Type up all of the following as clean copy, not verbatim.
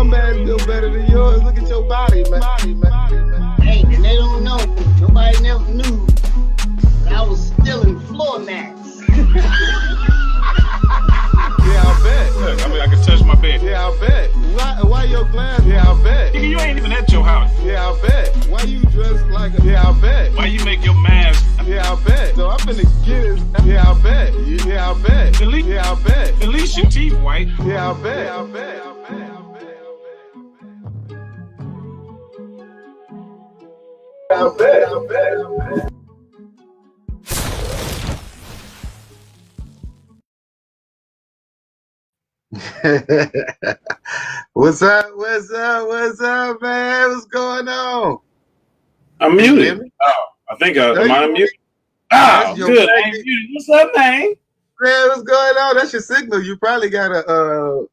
my man feel better than yours. Look at your body, man. Hey, and they don't know. Nobody never knew that I was stealing floor mats. Yeah, I bet. Look, I mean, I can touch my bed. Yeah, I bet. Why your glass? Yeah, I bet. Nigga, you ain't even at your house. Yeah, I bet. Why you dressed like a... Yeah, I bet. Why you make your mask? Yeah, I bet. So I'm finna get it. Yeah, I bet. Yeah, I bet. Yeah, I bet. At least your teeth white. Yeah, I bet. Yeah, I bet. I bet. What's up, man? What's going on? I'm muted. Oh, I think am I muted? Oh, good. I ain't muted. What's up, man? Man, what's going on? That's your signal. You probably got a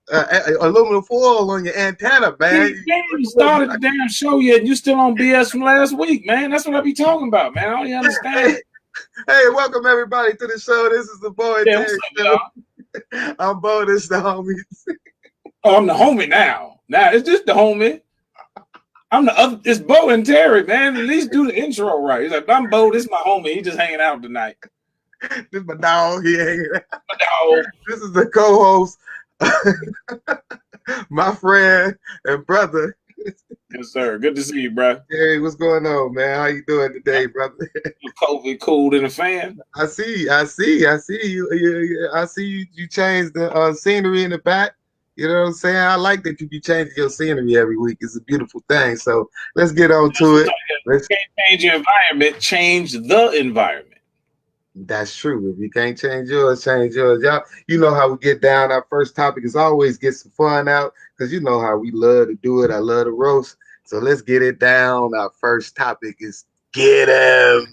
aluminum foil on your antenna, man. You started the damn show yet. You still on BS from last week, man. That's what I be talking about, man. I don't even understand. Hey, welcome everybody to the show. This is the Bo and Terry show. I'm Bo, this the homie. Oh, I'm the homie now. Now it's just the homie. I'm the other. It's Bo and Terry, man. At least do the intro right. He's like, I'm Bo. This is my homie. He just hanging out tonight. This is my dog. He hanging out. My dog. This is the co-host, my friend and brother. Yes, sir. Good to see you, bro. Hey, what's going on, man? How you doing today, brother? COVID cooled in the fan. I see you. I see you changed the scenery in the back. You know what I'm saying? I like that you be changing your scenery every week. It's a beautiful thing. So let's get on to it. You can't change your environment, change the environment. That's true. If you can't change yours, change yours. Y'all, you know how we get down. Our first topic is always get some fun out because you know how we love to do it. I love to roast. So let's get it down. Our first topic is get him.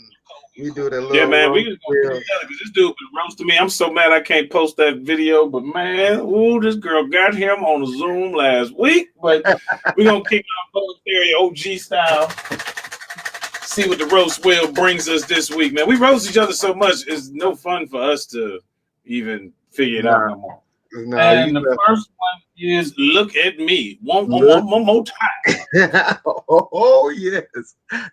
We do the little man. We just gonna because this dude been roasting me. I'm so mad I can't post that video. But man, ooh, this girl got him on a Zoom last week. But we're gonna kick off Bo and Terry OG style. See what the roast wheel brings us this week, man. We roast each other so much, it's no fun for us to even figure it out no more. And the first one is look at me. One more time. Oh yes,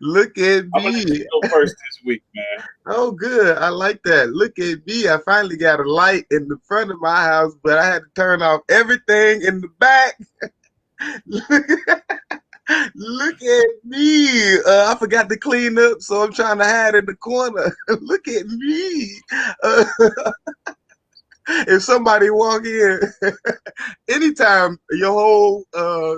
look at me. I'm gonna go first this week, man. Oh good, I like that. Look at me. I finally got a light in the front of my house, but I had to turn off everything in the back. Look at me. I forgot to clean up, so I'm trying to hide in the corner. Look at me. If somebody walk in, anytime your whole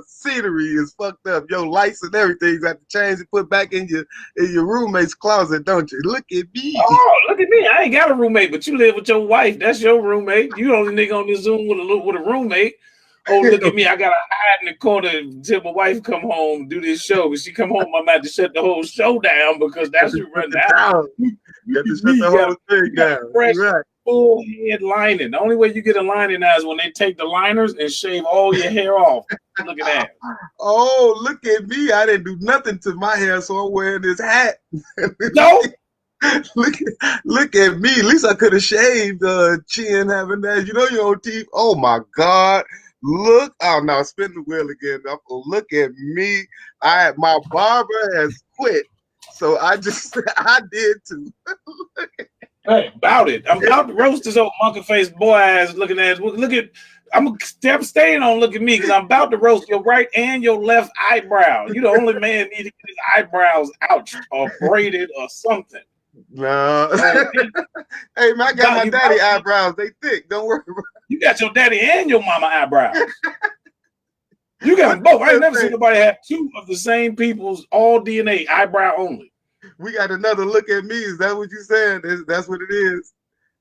scenery is fucked up, your lights and everything got to change and put back in your roommate's closet, don't you? Look at me. Oh, look at me. I ain't got a roommate, but you live with your wife. That's your roommate. You the only nigga on this Zoom with a roommate. Oh, look at me. I got to hide in the corner until my wife come home do this show. When she come home, I'm about to shut the whole show down because that's who runs out. You got to shut the whole thing down. Fresh, full head lining. The only way you get a lining now is when they take the liners and shave all your hair off. Look at that. Oh, look at me. I didn't do nothing to my hair, so I'm wearing this hat. No. Look at me. At least I could have shaved chin having that. You know your own teeth. Oh, my God. Look, oh no, spin the wheel again. Look at me. My barber has quit. So I did too. Hey, about it. I'm about to roast this old monkey face boy ass looking ass. Look at, I'm staying on look at me because I'm about to roast your right and your left eyebrow. You the only man need to get his eyebrows out or braided or something. No. Hey man, I got my daddy eyebrows. They thick. Don't worry about it. You got your daddy and your mama eyebrows. You got them both. I ain't never seen nobody have two of the same people's all DNA eyebrow only. We got another look at me. Is that what you said? That's what it is.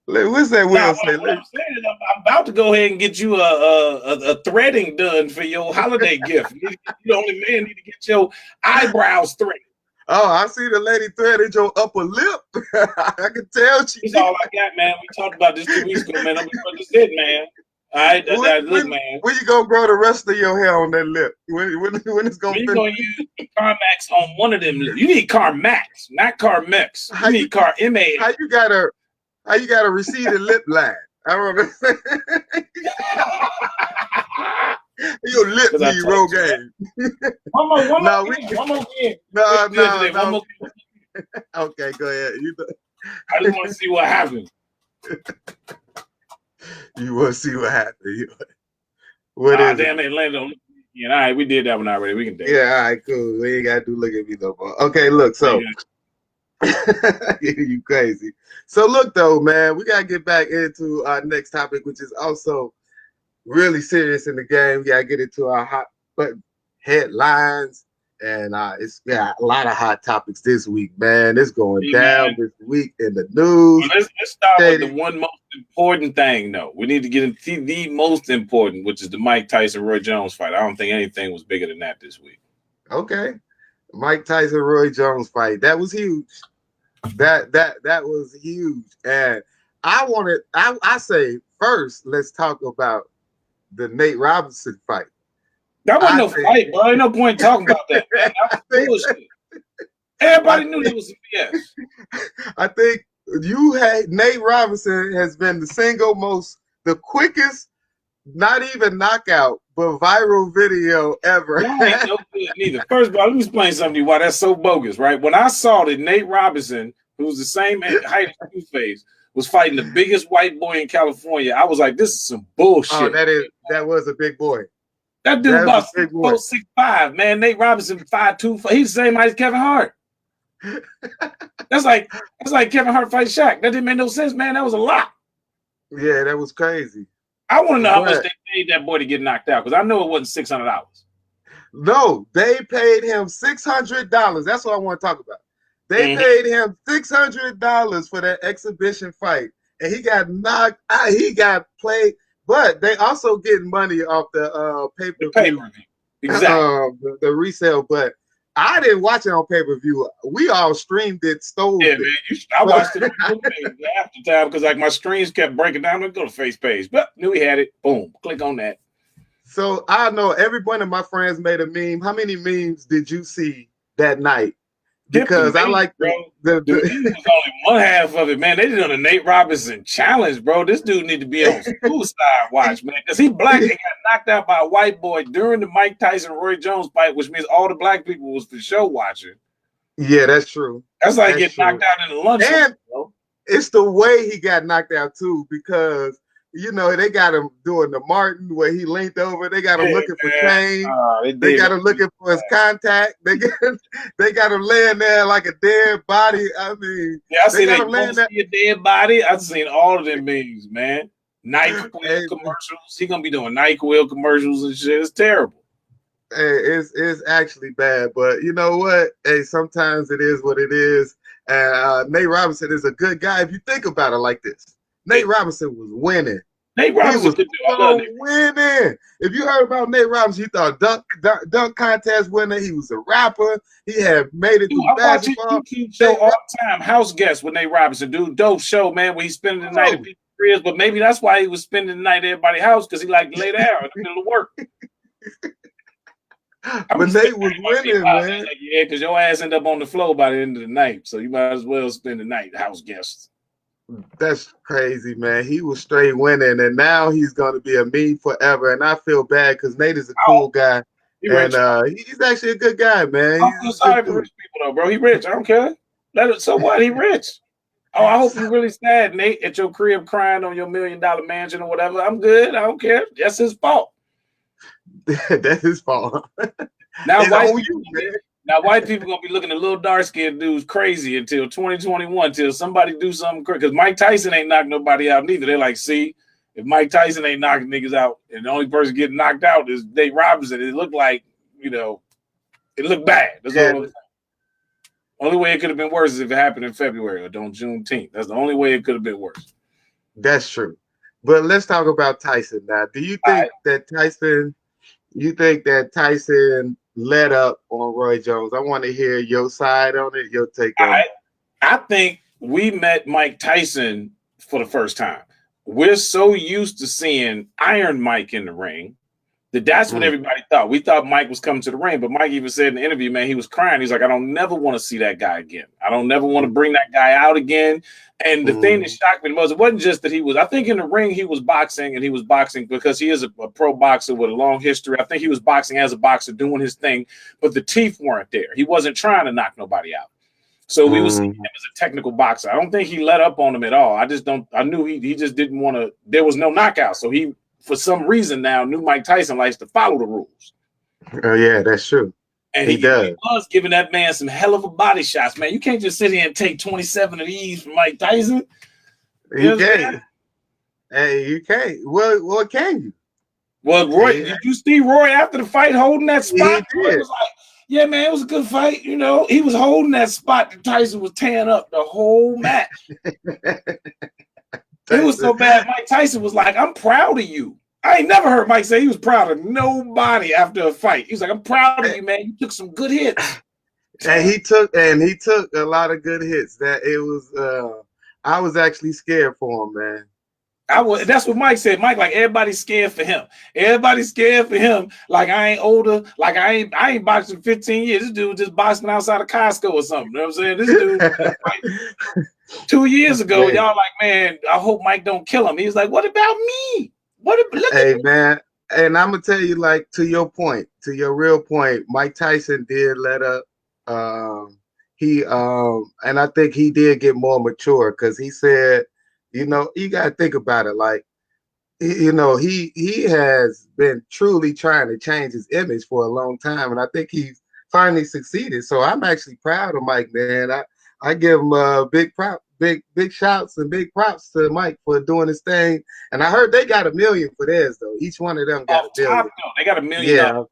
What's that Will say? What I'm saying is I'm about to go ahead and get you a threading done for your holiday gift. You the only man need to get your eyebrows threaded. Oh, I see the lady threaded your upper lip. I can tell she. That's all I got, man. We talked about this 2 weeks ago, man. I'm just it, man. All right, look, man. When you gonna grow the rest of your hair on that lip? When it's gonna? You're gonna use Carmax on one of them lips. You need Carmax, not Carmex. You need Car-M-A. How you got a receded lip line? I don't know. Your lip Because I need told you. Rogaine. One more No, game. One more game. no, Today. no. One more game. Okay, go ahead. I just want to see what happens. You want to see what happens. What is Damn, it? it landed on. Yeah, all right, we did that one already. We can date. Yeah, all right, cool. We ain't got to do look at me no more. Okay, look, so. You crazy. So look though, man, we gotta get back into our next topic, which is also really serious in the game. We gotta get into our hot button headlines, and it's got a lot of hot topics this week, man. It's going Hey, down man. this week in the news. Well, let's start with the Shay'de. one most important thing, though. We need to get into the most important, which is the Mike Tyson Roy Jones fight. I don't think anything was bigger than that this week. Okay, Mike Tyson Roy Jones fight, that was huge. That was huge, and I say first, let's talk about the Nate Robinson fight. That wasn't no fight, bro. Ain't no point talking about that, man. That was bullshit. Everybody knew that was some BS. I think Nate Robinson has been the quickest, not even knockout, but viral video ever. That ain't no good neither. First of all, let me explain something to you why that's so bogus, right? When I saw that Nate Robinson, who's the same height as Two-Face, was fighting the biggest white boy in California, I was like, this is some bullshit. Oh, that was a big boy. That dude about 6'4", 6'5", man. Nate Robinson 5'2". He's the same height as Kevin Hart. That's like Kevin Hart fight Shaq. That didn't make no sense, man. That was a lot. Yeah, that was crazy. I want to know how much they paid that boy to get knocked out, because I know it wasn't $600. No, they paid him $600. That's what I want to talk about. They paid him $600 for that exhibition fight, and he got knocked out. He got played. But they also getting money off the pay-per-view. Exactly. The resale. But I didn't watch it on pay-per-view. We all streamed it, stole it. Man. I watched it after time because like my streams kept breaking down. Let's go to face page. But knew he had it. Boom. Click on that. So I know every one of my friends made a meme. How many memes did you see that night? Because I like dude, was only one half of it, man. They did on the Nate Robinson challenge, bro. This dude need to be on suicide watch, man. Because he black and got knocked out by a white boy during the Mike Tyson Roy Jones fight, which means all the black people was for sure watching. Yeah, that's true. That's like getting knocked out in the lunch. And it's the way he got knocked out too, because they got him doing the Martin where he leaned over. They got him looking for change. They got him looking for his contact. They got him laying there like a dead body. I mean, I seen a dead body. I've seen all of them memes, man. NyQuil commercials. He gonna be doing NyQuil commercials and shit. It's terrible. Hey, it's actually bad, but you know what? Hey, sometimes it is what it is. Nate Robinson is a good guy if you think about it like this. Nate Robinson was winning. Nate Robinson was winning. If you heard about Nate Robinson, you thought dunk contest winner. He was a rapper. He had made it through basketball. YouTube show all the time. House guest with Nate Robinson. Dude, dope show, man, where he's spending the night at people's cribs. But maybe that's why he was spending the night at everybody's house, because he liked to lay down in the middle of work. But Nate was winning, man. Like, yeah, because your ass end up on the floor by the end of the night. So you might as well spend the night house guest. That's crazy, man. He was straight winning, and now he's going to be a meme forever. And I feel bad because Nate is a cool guy, and he's actually a good guy, man. I feel sorry for rich people, though, bro. He rich. I don't care. So what? He rich. Oh, I hope you're really sad, Nate, at your crib crying on your $1 million mansion or whatever. I'm good. I don't care. That's his fault. That's his fault. Now, white people gonna be looking at little dark skinned dudes crazy until 2021, till somebody do something crazy. Because Mike Tyson ain't knocked nobody out neither. They're like, see, if Mike Tyson ain't knocking niggas out, and the only person getting knocked out is Nate Robinson, it looked like, it looked bad. That's all I'm saying. Only way it could have been worse is if it happened in February or on Juneteenth. That's the only way it could have been worse. That's true. But let's talk about Tyson now. Do you think that Tyson let up on Roy Jones? I want to hear your side on it, your take on it. I think we met Mike Tyson for the first time. We're so used to seeing Iron Mike in the ring That's what everybody thought. We thought Mike was coming to the ring, but Mike even said in the interview, man, he was crying. He's like, I don't never want to see that guy again. I don't never want to bring that guy out again. And the thing that shocked me the most, it wasn't just that he was, I think in the ring, he was boxing, and he was boxing because he is a pro boxer with a long history. I think he was boxing as a boxer, doing his thing, but the teeth weren't there. He wasn't trying to knock nobody out. So we was seeing him as a technical boxer. I don't think he let up on him at all. I knew he just didn't want to, there was no knockout. So he, for some reason now, knew Mike Tyson likes to follow the rules. Oh, yeah, that's true. And he was giving that man some hell of a body shots, man. You can't just sit here and take 27 of these from Mike Tyson. You can't. Hey, you can't. What can you? Well, Roy, did you see Roy after the fight holding that spot? He did. Was like, yeah, man, it was a good fight. You know, he was holding that spot that Tyson was tearing up the whole match. It was so bad. Mike Tyson was like, I'm proud of you. I ain't never heard Mike say he was proud of nobody after a fight. He's like, I'm proud of you, man. You took some good hits. And he took a lot of good hits. That it was I was actually scared for him, man. That's what Mike said. Mike, like, everybody's scared for him. Everybody's scared for him. Like, I ain't older. Like, I ain't boxing 15 years. This dude just boxing outside of Costco or something. You know what I'm saying? This dude, like, 2 years ago, y'all like, man, I hope Mike don't kill him. He was like, what about me? Hey, man. And I'm gonna tell you, like, to your point, to your real point, Mike Tyson did let up. And I think he did get more mature because he said, you know, you gotta think about it. Like, you know, he has been truly trying to change his image for a long time, and I think he's finally succeeded. So I'm actually proud of Mike, man. I give him big shouts and big props to Mike for doing his thing. And I heard they got $1 million for theirs though. Each one of them got $1 million. They got $1 million.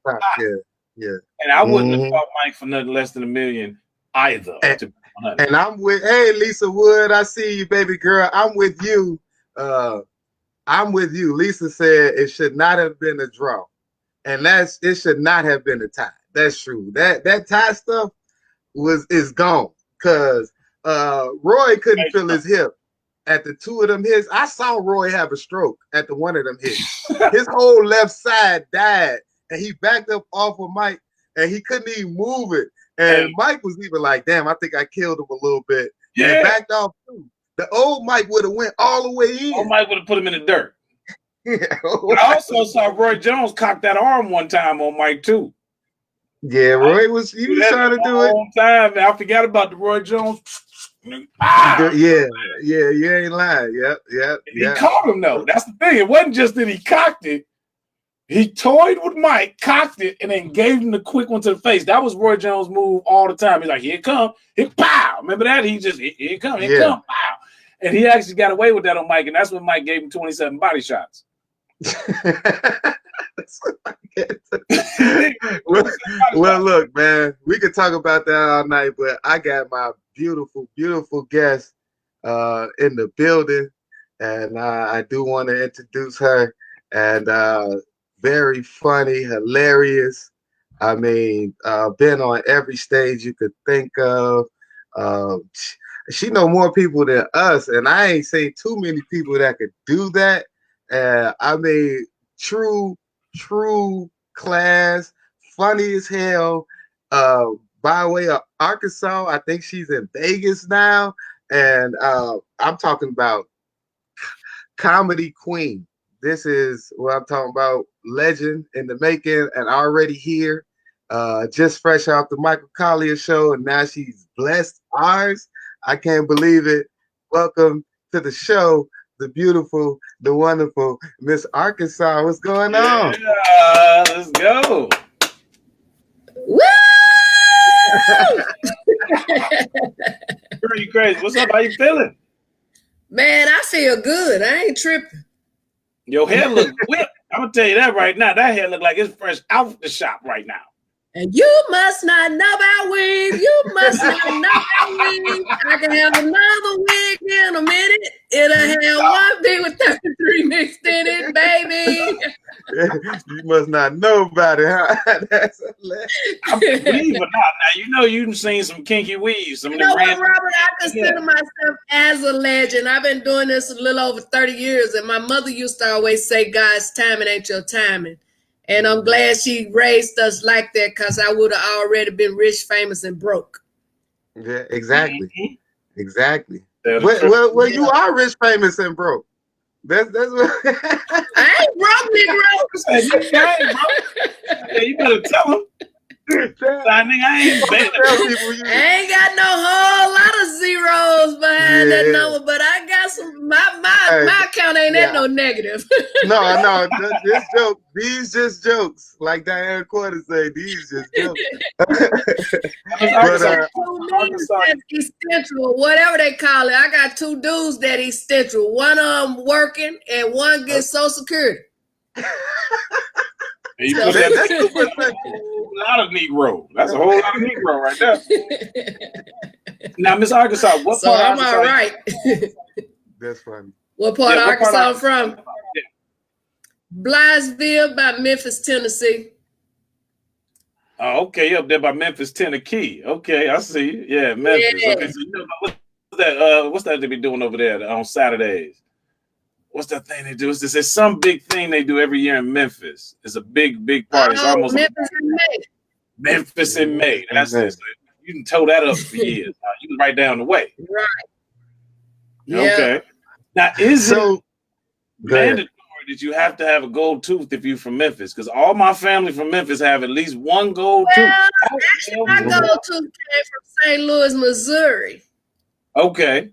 Yeah. And I wouldn't have fought Mike for nothing less than $1 million either. And I'm with, hey, Lisa Wood, I see you, baby girl. I'm with you. I'm with you. Lisa said it should not have been a draw, and it should not have been a tie. That's true. That tie stuff is gone because Roy couldn't feel his hip at the two of them hits. I saw Roy have a stroke at the one of them hits. His whole left side died, and he backed up off of Mike, and he couldn't even move it. And Mike was even like, damn, I think I killed him a little bit. Yeah. And backed off too. The old Mike would have went all the way in. Old Mike would have put him in the dirt. But I also saw Roy Jones cock that arm one time on Mike too. Yeah, Roy was trying to do it. Time, man. I forgot about the Roy Jones. Yeah, you ain't lying. Yep. He caught him though. That's the thing. It wasn't just that he cocked it. He toyed with Mike, cocked it, and then gave him the quick one to the face. That was Roy Jones' move all the time. He's like, here it come, pow. Remember that? He just, here it come, pow. And he actually got away with that on Mike, and that's when Mike gave him 27 body shots. well, look, man, we could talk about that all night, but I got my beautiful, beautiful guest in the building, and I do want to introduce her. And very funny, hilarious. I mean, been on every stage you could think of. She know more people than us, and I ain't seen too many people that could do that. I mean, true class, funny as hell. By way of Arkansas, I think she's in Vegas now, and I'm talking about comedy queen. This is what I'm talking about. Legend in the making and already here. Just fresh off the Michael Collier show, and now she's blessed ours. I can't believe it. Welcome to the show, the beautiful, the wonderful Miss Arkansas. What's going on? Yeah, let's go. Woo! Girl, you crazy. What's up? How you feeling? Man, I feel good. I ain't tripping. Your hair look whipped. I'm gonna tell you that right now. That hair look like it's fresh out the shop right now. And you must not know about wigs. You must not know about wigs. I can have another wig in a minute. It'll have one big with 33 mixed in it, baby. You must not know about it, huh? That's I believe or not. Now you know you've seen some kinky weaves. Some you know what, Robert? I consider myself as a legend. I've been doing this a little over 30 years, and my mother used to always say, "God's timing ain't your timing." And I'm glad she raised us like that, because I would have already been rich, famous, and broke. Yeah, exactly. Mhm. Exactly. That's Well, you are rich, famous, and broke. That's what. I ain't broke, Hey, Negro. I ain't, bro. Hey, you better tell him. I ain't betting. Tell people you. I ain't got no whole lot of zeros behind that number, but I got some. My account ain't at no negative. No, this joke. These just jokes, like Diane Corder say. These just jokes. But 2 million that's essential, whatever they call it. I got 2 dudes that essential. One of them working, and one gets Social Security. You So, put that that's super essential. a lot of Negro. That's a whole lot of Negro right there. Now, Miss Arkansas, what so part I'm of Arkansas? all right. That's funny. What part of Arkansas I'm from? Blythesville by Memphis, Tennessee. Oh, okay, up there by Memphis, Tennessee. Okay, I see. Yeah, Memphis. Yeah. Okay, so you know what's that they be doing over there on Saturdays? What's that thing they do? It's some big thing they do every year in Memphis. It's a big party. It's almost Memphis in May. Memphis in May. That's it. So you can toe that up for years. You can right down the way. Right. Okay. Now, is it mandatory that you have to have a gold tooth if you're from Memphis? Because all my family from Memphis have at least one gold tooth. Actually, my gold tooth came from St. Louis, Missouri. Okay.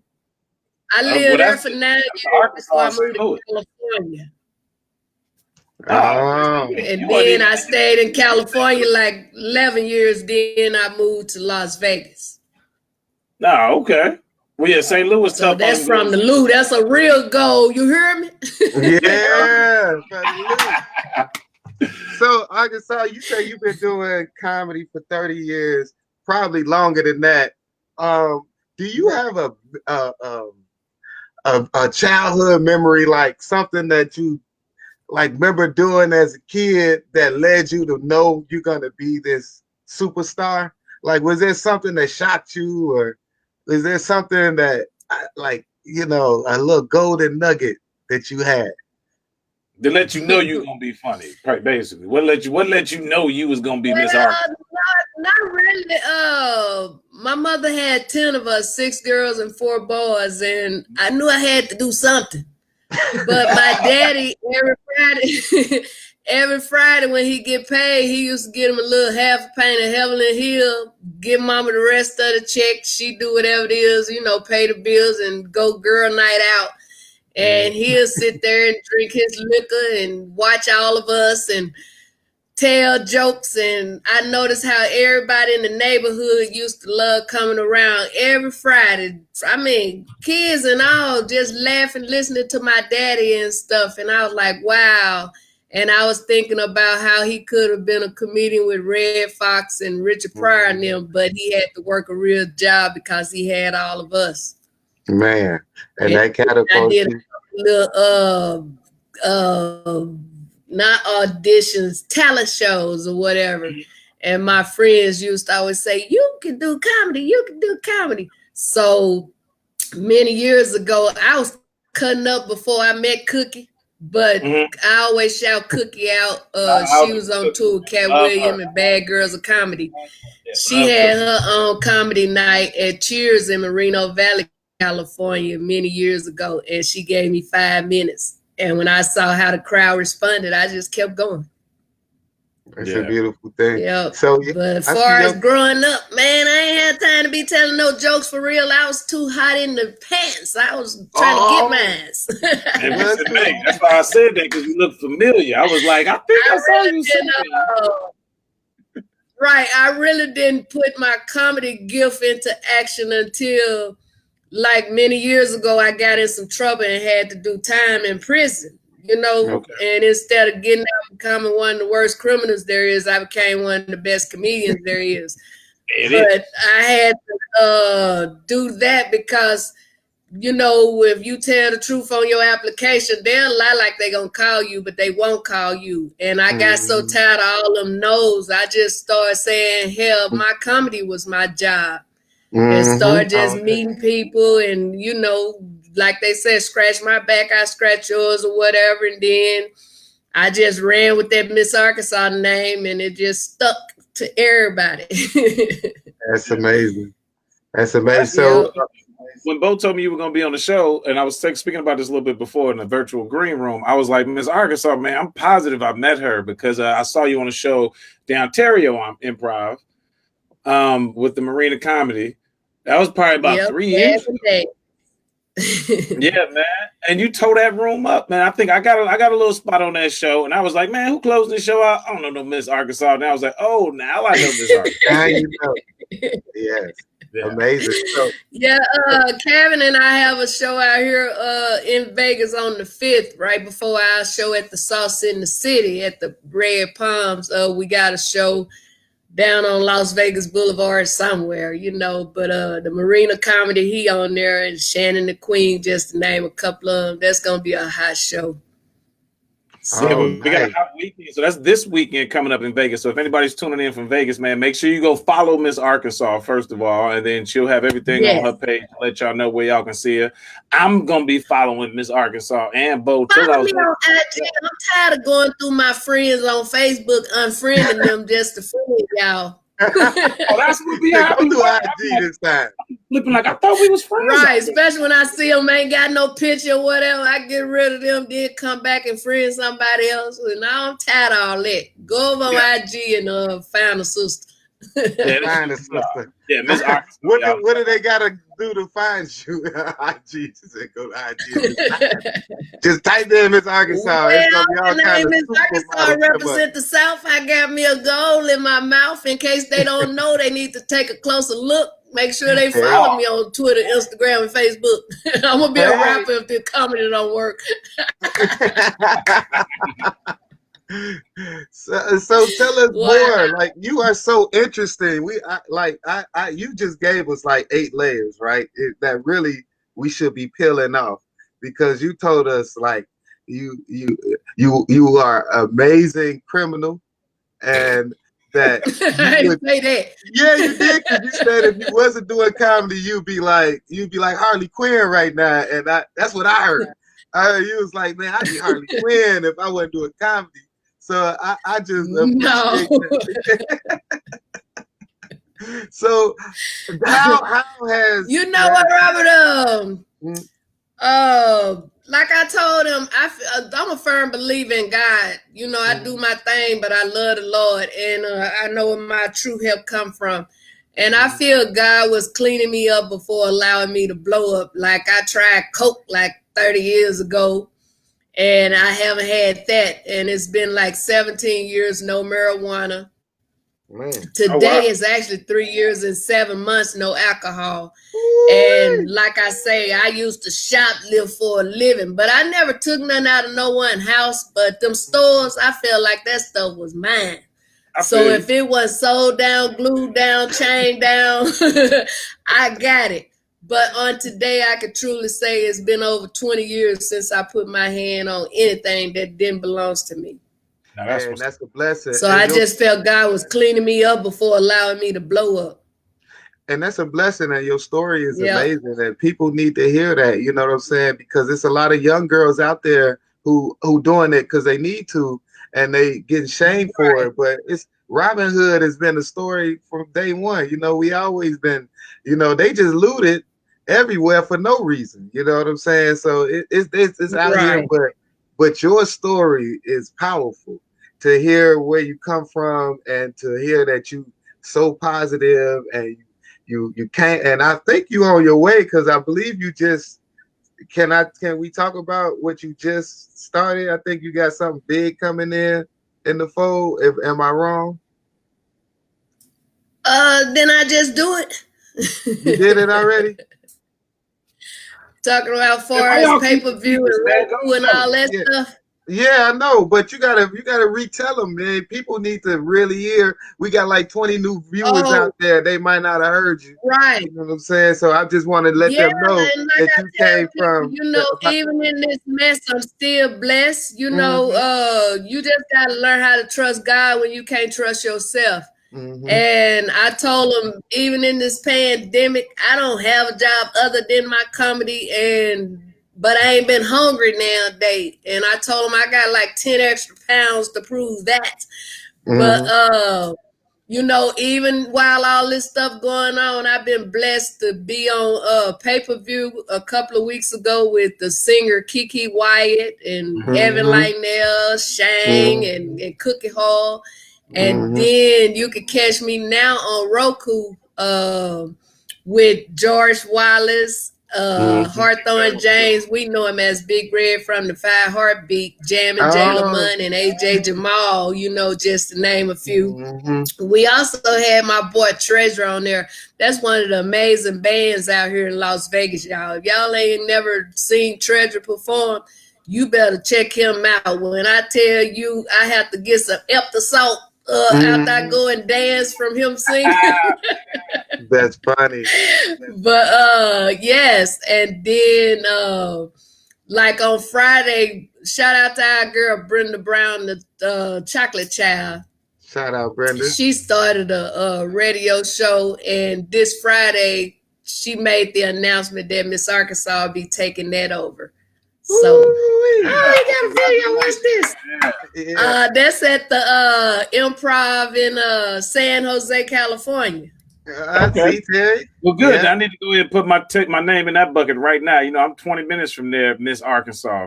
I lived there for 9 years before I moved to California. And then I stayed in California like 11 years. Then I moved to Las Vegas. Okay. Well, yeah, St. Louis. So that's from the Lou. That's a real goal. You hear me? Yeah. So, Arkansas, you say you've been doing comedy for 30 years, probably longer than that. Do you have a childhood memory, like something that you like remember doing as a kid that led you to know you're gonna be this superstar? Like, was there something that shocked you, or is there something that like, a little golden nugget that you had to let you know you're gonna be funny, right? Basically, what let you know you was gonna be Miss Arkansas? Not really. My mother had 10 of us, 6 girls and 4 boys, and I knew I had to do something. But my daddy, every Friday when he get paid, he used to get him a little half a pint of Heavenly Hill, give mama the rest of the check. She do whatever it is, pay the bills and go girl night out. And he'll sit there and drink his liquor and watch all of us and tell jokes. And I noticed how everybody in the neighborhood used to love coming around every Friday. I mean, kids and all just laughing, listening to my daddy and stuff. And I was like, wow. And I was thinking about how he could have been a comedian with Red Fox and Richard Pryor and them, but he had to work a real job because he had all of us. Man, and that catapulted. I did a little not auditions, talent shows or whatever. And my friends used to always say, you can do comedy. So many years ago, I was cutting up before I met Cookie, but I always shout Cookie out. She was on tour with Cat Williams and Bad Girls of Comedy. She had her own comedy night at Cheers in Moreno Valley, California many years ago, and she gave me 5 minutes. And when I saw how the crowd responded, I just kept going. It's a beautiful thing. Yeah. So, but as far as growing up, man, I ain't had time to be telling no jokes for real. I was too hot in the pants. I was trying to get mine. That's why I said that, because you look familiar. I was like, I think I saw you something. Right. I really didn't put my comedy gift into action until like many years ago. I got in some trouble and had to do time in prison, and instead of getting out and becoming one of the worst criminals there is, I became one of the best comedians there is. But I had to do that because, if you tell the truth on your application, they'll lie like they're going to call you, but they won't call you. And I got so tired of all them no's, I just started saying, hell, my comedy was my job. And started just meeting people and, like they said, scratch my back, I scratch yours or whatever. And then I just ran with that Miss Arkansas name, and it just stuck to everybody. That's amazing. That's amazing. Yeah. So when Bo told me you were going to be on the show, and I was speaking about this a little bit before in the virtual green room, I was like, Miss Arkansas, man, I'm positive I met her because I saw you on a show down Ontario on Improv with the Marina Comedy. That was probably about 3 years ago. Yeah, man. And you tore that room up, man. I think I got a little spot on that show, and I was like, man, who closed this show out? I don't know no Miss Arkansas. And I was like, oh, now I know Miss Arkansas. now you know. Yes. Yeah. Amazing. So, yeah, Kevin and I have a show out here in Vegas on the 5th, right before our show at the Sauce in the City at the Red Palms. We got a show down on Las Vegas Boulevard somewhere, you know, but the Marina Comedy, he on there, and Shannon the Queen, just to name a couple of them. That's going to be a hot show. So we got a hot weekend. So that's this weekend coming up in Vegas. So if anybody's tuning in from Vegas, man, make sure you go follow Miss Arkansas, first of all, and then she'll have everything on her page to let y'all know where y'all can see her. I'm going to be following Miss Arkansas and Bo. Follow me on IG. I'm tired of going through my friends on Facebook, unfriending them just to friend y'all. Oh, that's what we are. Don't do IG this time. Flipping like I thought we was friends. Right, especially when I see them ain't got no picture or whatever. I get rid of them, then come back and friend somebody else. And now I'm tired of all that. Go over on IG and find a sister. Find a sister. Yeah, Miss Arkansas. What do they gotta do to find you? IG. Go to IG. Just type in Miss Arkansas. Well, it's gonna be all kind of Miss Arkansas represent the South. I got me a goal in my mouth in case they don't know. They need to take a closer look. Make sure they follow me on Twitter, Instagram, and Facebook. I'm gonna be a rapper if the comedy don't work. So tell us more. Like, you are so interesting. You just gave us like 8 layers, right? That really we should be peeling off, because you told us like you are amazing criminal, and that I didn't say that. Yeah, you did, because you said if you wasn't doing comedy, you'd be like Harley Quinn right now, and that's what I heard. You was like, man, I'd be Harley Quinn if I wasn't doing comedy. So I just appreciate that. So how has what, Robert? Like I told him, I'm a firm believer in God. You know, I do my thing, but I love the Lord, and I know where my true help come from. And I feel God was cleaning me up before allowing me to blow up. Like, I tried coke like 30 years ago, and I haven't had that. And it's been like 17 years, no marijuana. Man. Today is actually 3 years and 7 months, no alcohol. And like I say, I used to shoplift for a living, but I never took nothing out of no one's house. But them stores, I felt like that stuff was mine. So if it was sold down, glued down, chained down, I got it. But on today, I could truly say it's been over 20 years since I put my hand on anything that didn't belong to me. Now that's a blessing. So I just felt God was cleaning me up before allowing me to blow up. And that's a blessing, and your story is amazing, and people need to hear that, you know what I'm saying? Because there's a lot of young girls out there who doing it because they need to, and they getting shamed for it. But it's Robin Hood has been a story from day one. You know, we always been, you know, they just looted everywhere for no reason. You know what I'm saying? So it's out here, but your story is powerful. To hear where you come from, and to hear that you so positive, and you can't, and I think you on your way, because I believe you just can we talk about what you just started? I think you got something big coming in the fold. Am I wrong? Then I just do it. You did it already? Talking about far as pay-per-view and all that stuff. Yeah, I know, but you gotta retell them, man. People need to really hear. We got like 20 new viewers out there. They might not have heard you. Right. You know what I'm saying? So I just want to let them know that you came from. You know, even in this mess, I'm still blessed. You know, you just gotta learn how to trust God when you can't trust yourself. And I told them, even in this pandemic, I don't have a job other than my comedy, and but I ain't been hungry nowadays. And I told him I got like 10 extra pounds to prove that. But you know, even while all this stuff going on, I've been blessed to be on pay-per-view a couple of weeks ago with the singer Kiki Wyatt and Evan Lionel, Shang, and Cookie Hall. And then you can catch me now on Roku with George Wallace, Hawthorne James. We know him as Big Red from the Five Heartbeat, Jammin' Jay Lamont and AJ Jamal, you know, just to name a few. We also had my boy Treasure on there. That's one of the amazing bands out here in Las Vegas, y'all. If y'all ain't never seen Treasure perform, you better check him out. When I tell you I have to get some Epta salt after I go and dance from him singing. That's funny. But yes, and then like on Friday, shout out to our girl Brenda Brown, the chocolate child. Shout out, Brenda. She started a radio show, and this Friday she made the announcement that Miss Arkansas will be taking that over. So, you got a video. What's this? That's at the Improv in San Jose, California. See, Terry. Well, good. I need to go ahead and take my name in that bucket right now. You know, I'm 20 minutes from there, Miss Arkansas.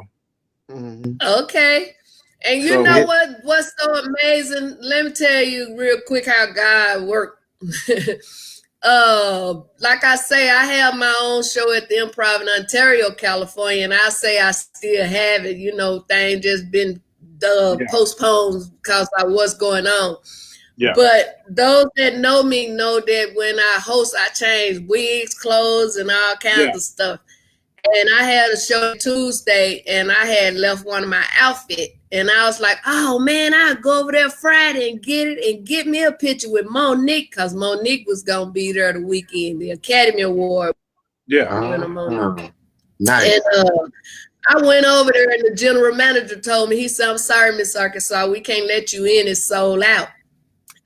Okay. And you know what's so amazing? Let me tell you real quick how God worked. Like I say, I have my own show at the Improv in Ontario, California, and I say I still have it. You know, things just been postponed because of what's going on. Yeah. But those that know me know that when I host, I change wigs, clothes, and all kinds of stuff. And I had a show Tuesday, and I had left one of my outfits. And I was like, oh, man, I'll go over there Friday and get it and get me a picture with Monique, because Monique was going to be there the weekend, the Academy Award. Yeah. Nice. And I went over there, and the general manager told me, he said, I'm sorry, Miss Arkansas, we can't let you in. It's sold out.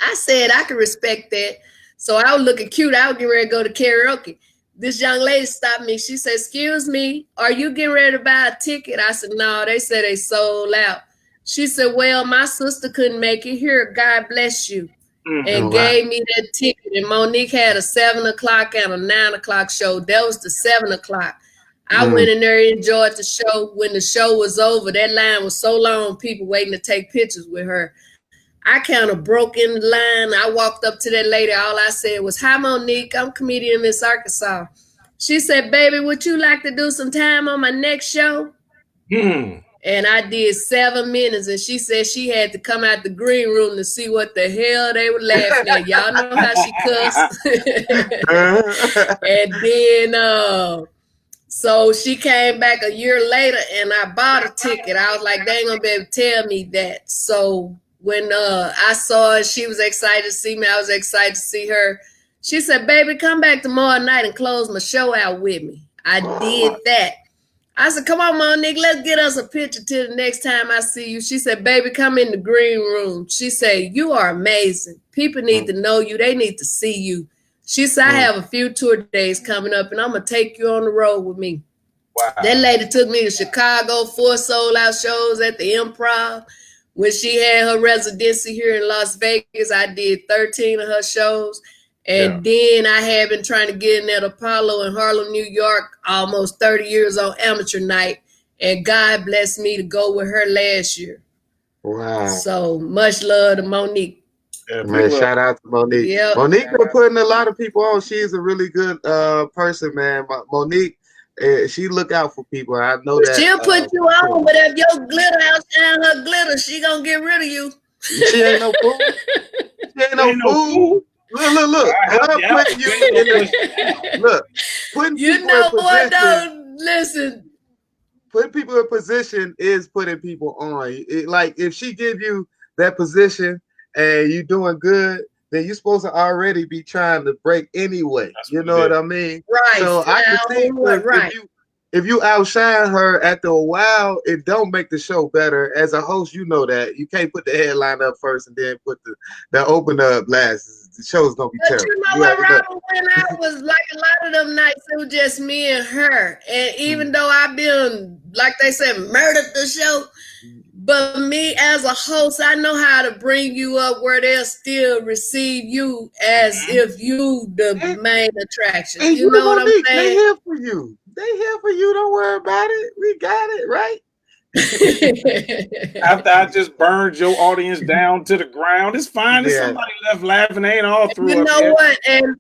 I said, I can respect that. So I was looking cute. I was getting ready to go to karaoke. This young lady stopped me. She said, excuse me, are you getting ready to buy a ticket? I said, no, they said they sold out. She said, well, my sister couldn't make it. Here, God bless you. And gave me that ticket. And Monique had a 7 o'clock and a 9 o'clock show. That was the 7 o'clock. I went in there and enjoyed the show. When the show was over, that line was so long, people waiting to take pictures with her. I kind of broke in the line. I walked up to that lady. All I said was, hi, Monique. I'm comedian Miss Arkansas. She said, baby, would you like to do some time on my next show? And I did 7 minutes. And she said she had to come out the green room to see what the hell they were laughing at. Y'all know how she cussed. And then, so she came back a year later, and I bought a ticket. I was like, they ain't going to be able to tell me that. So when I saw her, she was excited to see me. I was excited to see her. She said, baby, come back tomorrow night and close my show out with me. I did that. I said, come on, Monique, let's get us a picture till the next time I see you. She said, baby, come in the green room. She said, you are amazing. People need to know you. They need to see you. She said, I have a few tour days coming up, and I'm going to take you on the road with me. Wow. That lady took me to Chicago, 4 sold-out shows at the Improv. When she had her residency here in Las Vegas, I did 13 of her shows. And then I had been trying to get in at Apollo in Harlem, New York, almost 30 years on amateur night. And God blessed me to go with her last year. Wow. So much love to Monique. Yeah, man, shout out to Monique. Yep. Monique been putting a lot of people on. She's a really good person, man. Monique, she look out for people. I know that. She'll put you on, but if your glitter outshine her glitter, she gonna get rid of you. She ain't no fool. She ain't no fool. Look. Putting you people know in what, position, though? Listen. Putting people in position is putting people on. Like, if she give you that position and you doing good, then you're supposed to already be trying to break anyway. You know what I mean? Right. So I can see if you outshine her after a while, it don't make the show better. As a host, you know that you can't put the headline up first and then put the open up last. The show's gonna be But terrible. you know what, Robert? When I was like a lot of them nights, it was just me and her. And even though I've been, like they said, murdered the show, but me as a host, I know how to bring you up where they'll still receive you as if you the main attraction. And You know what I'm Monique, they saying? here for you. They here for you. Don't worry about it. We got it, right? After I just burned your audience down to the ground, it's fine. There's somebody left laughing. They ain't all through. You know what? And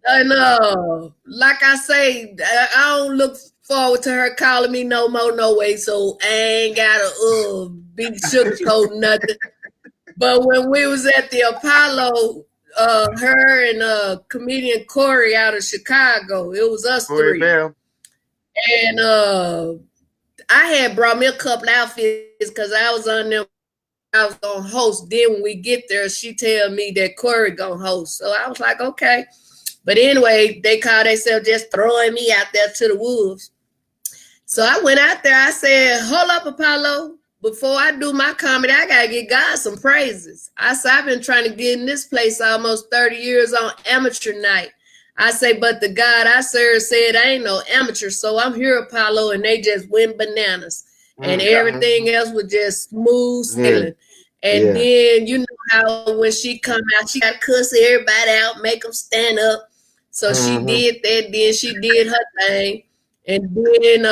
like I say, I don't look forward to her calling me no more, no way. So I ain't gotta be sugarcoat nothing. But when we was at the Apollo, her and comedian Corey out of Chicago, it was us three. And I had brought me a couple outfits because I was on them. I was gonna host. Then when we get there, she tell me that Corey gonna host. So I was like, okay. But anyway, they call themselves just throwing me out there to the wolves. So I went out there. I said, hold up, Apollo. Before I do my comedy, I gotta get God some praises. I said, I've been trying to get in this place almost 30 years on amateur night. I say, but the God I serve said I ain't no amateur, so I'm here, Apollo, and they just went bananas. And everything else was just smooth sailing. And then you know how when she come out, she got to cuss everybody out, make them stand up. So she did that. Then she did her thing. And then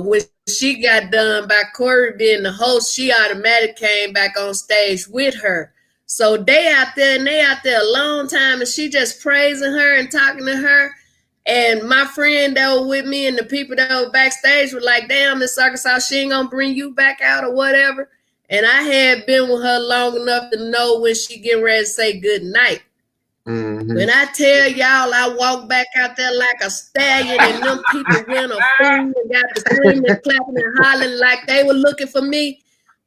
when she got done by Corey being the host, she automatically came back on stage with her. So they out there a long time, and she just praising her and talking to her. And my friend that was with me and the people that were backstage were like, damn, Miss Arkansas, she ain't gonna bring you back out or whatever. And I had been with her long enough to know when she getting ready to say good night. When I tell y'all, I walked back out there like a stallion, and them people went a fool and got to screaming, clapping, and hollering like they were looking for me.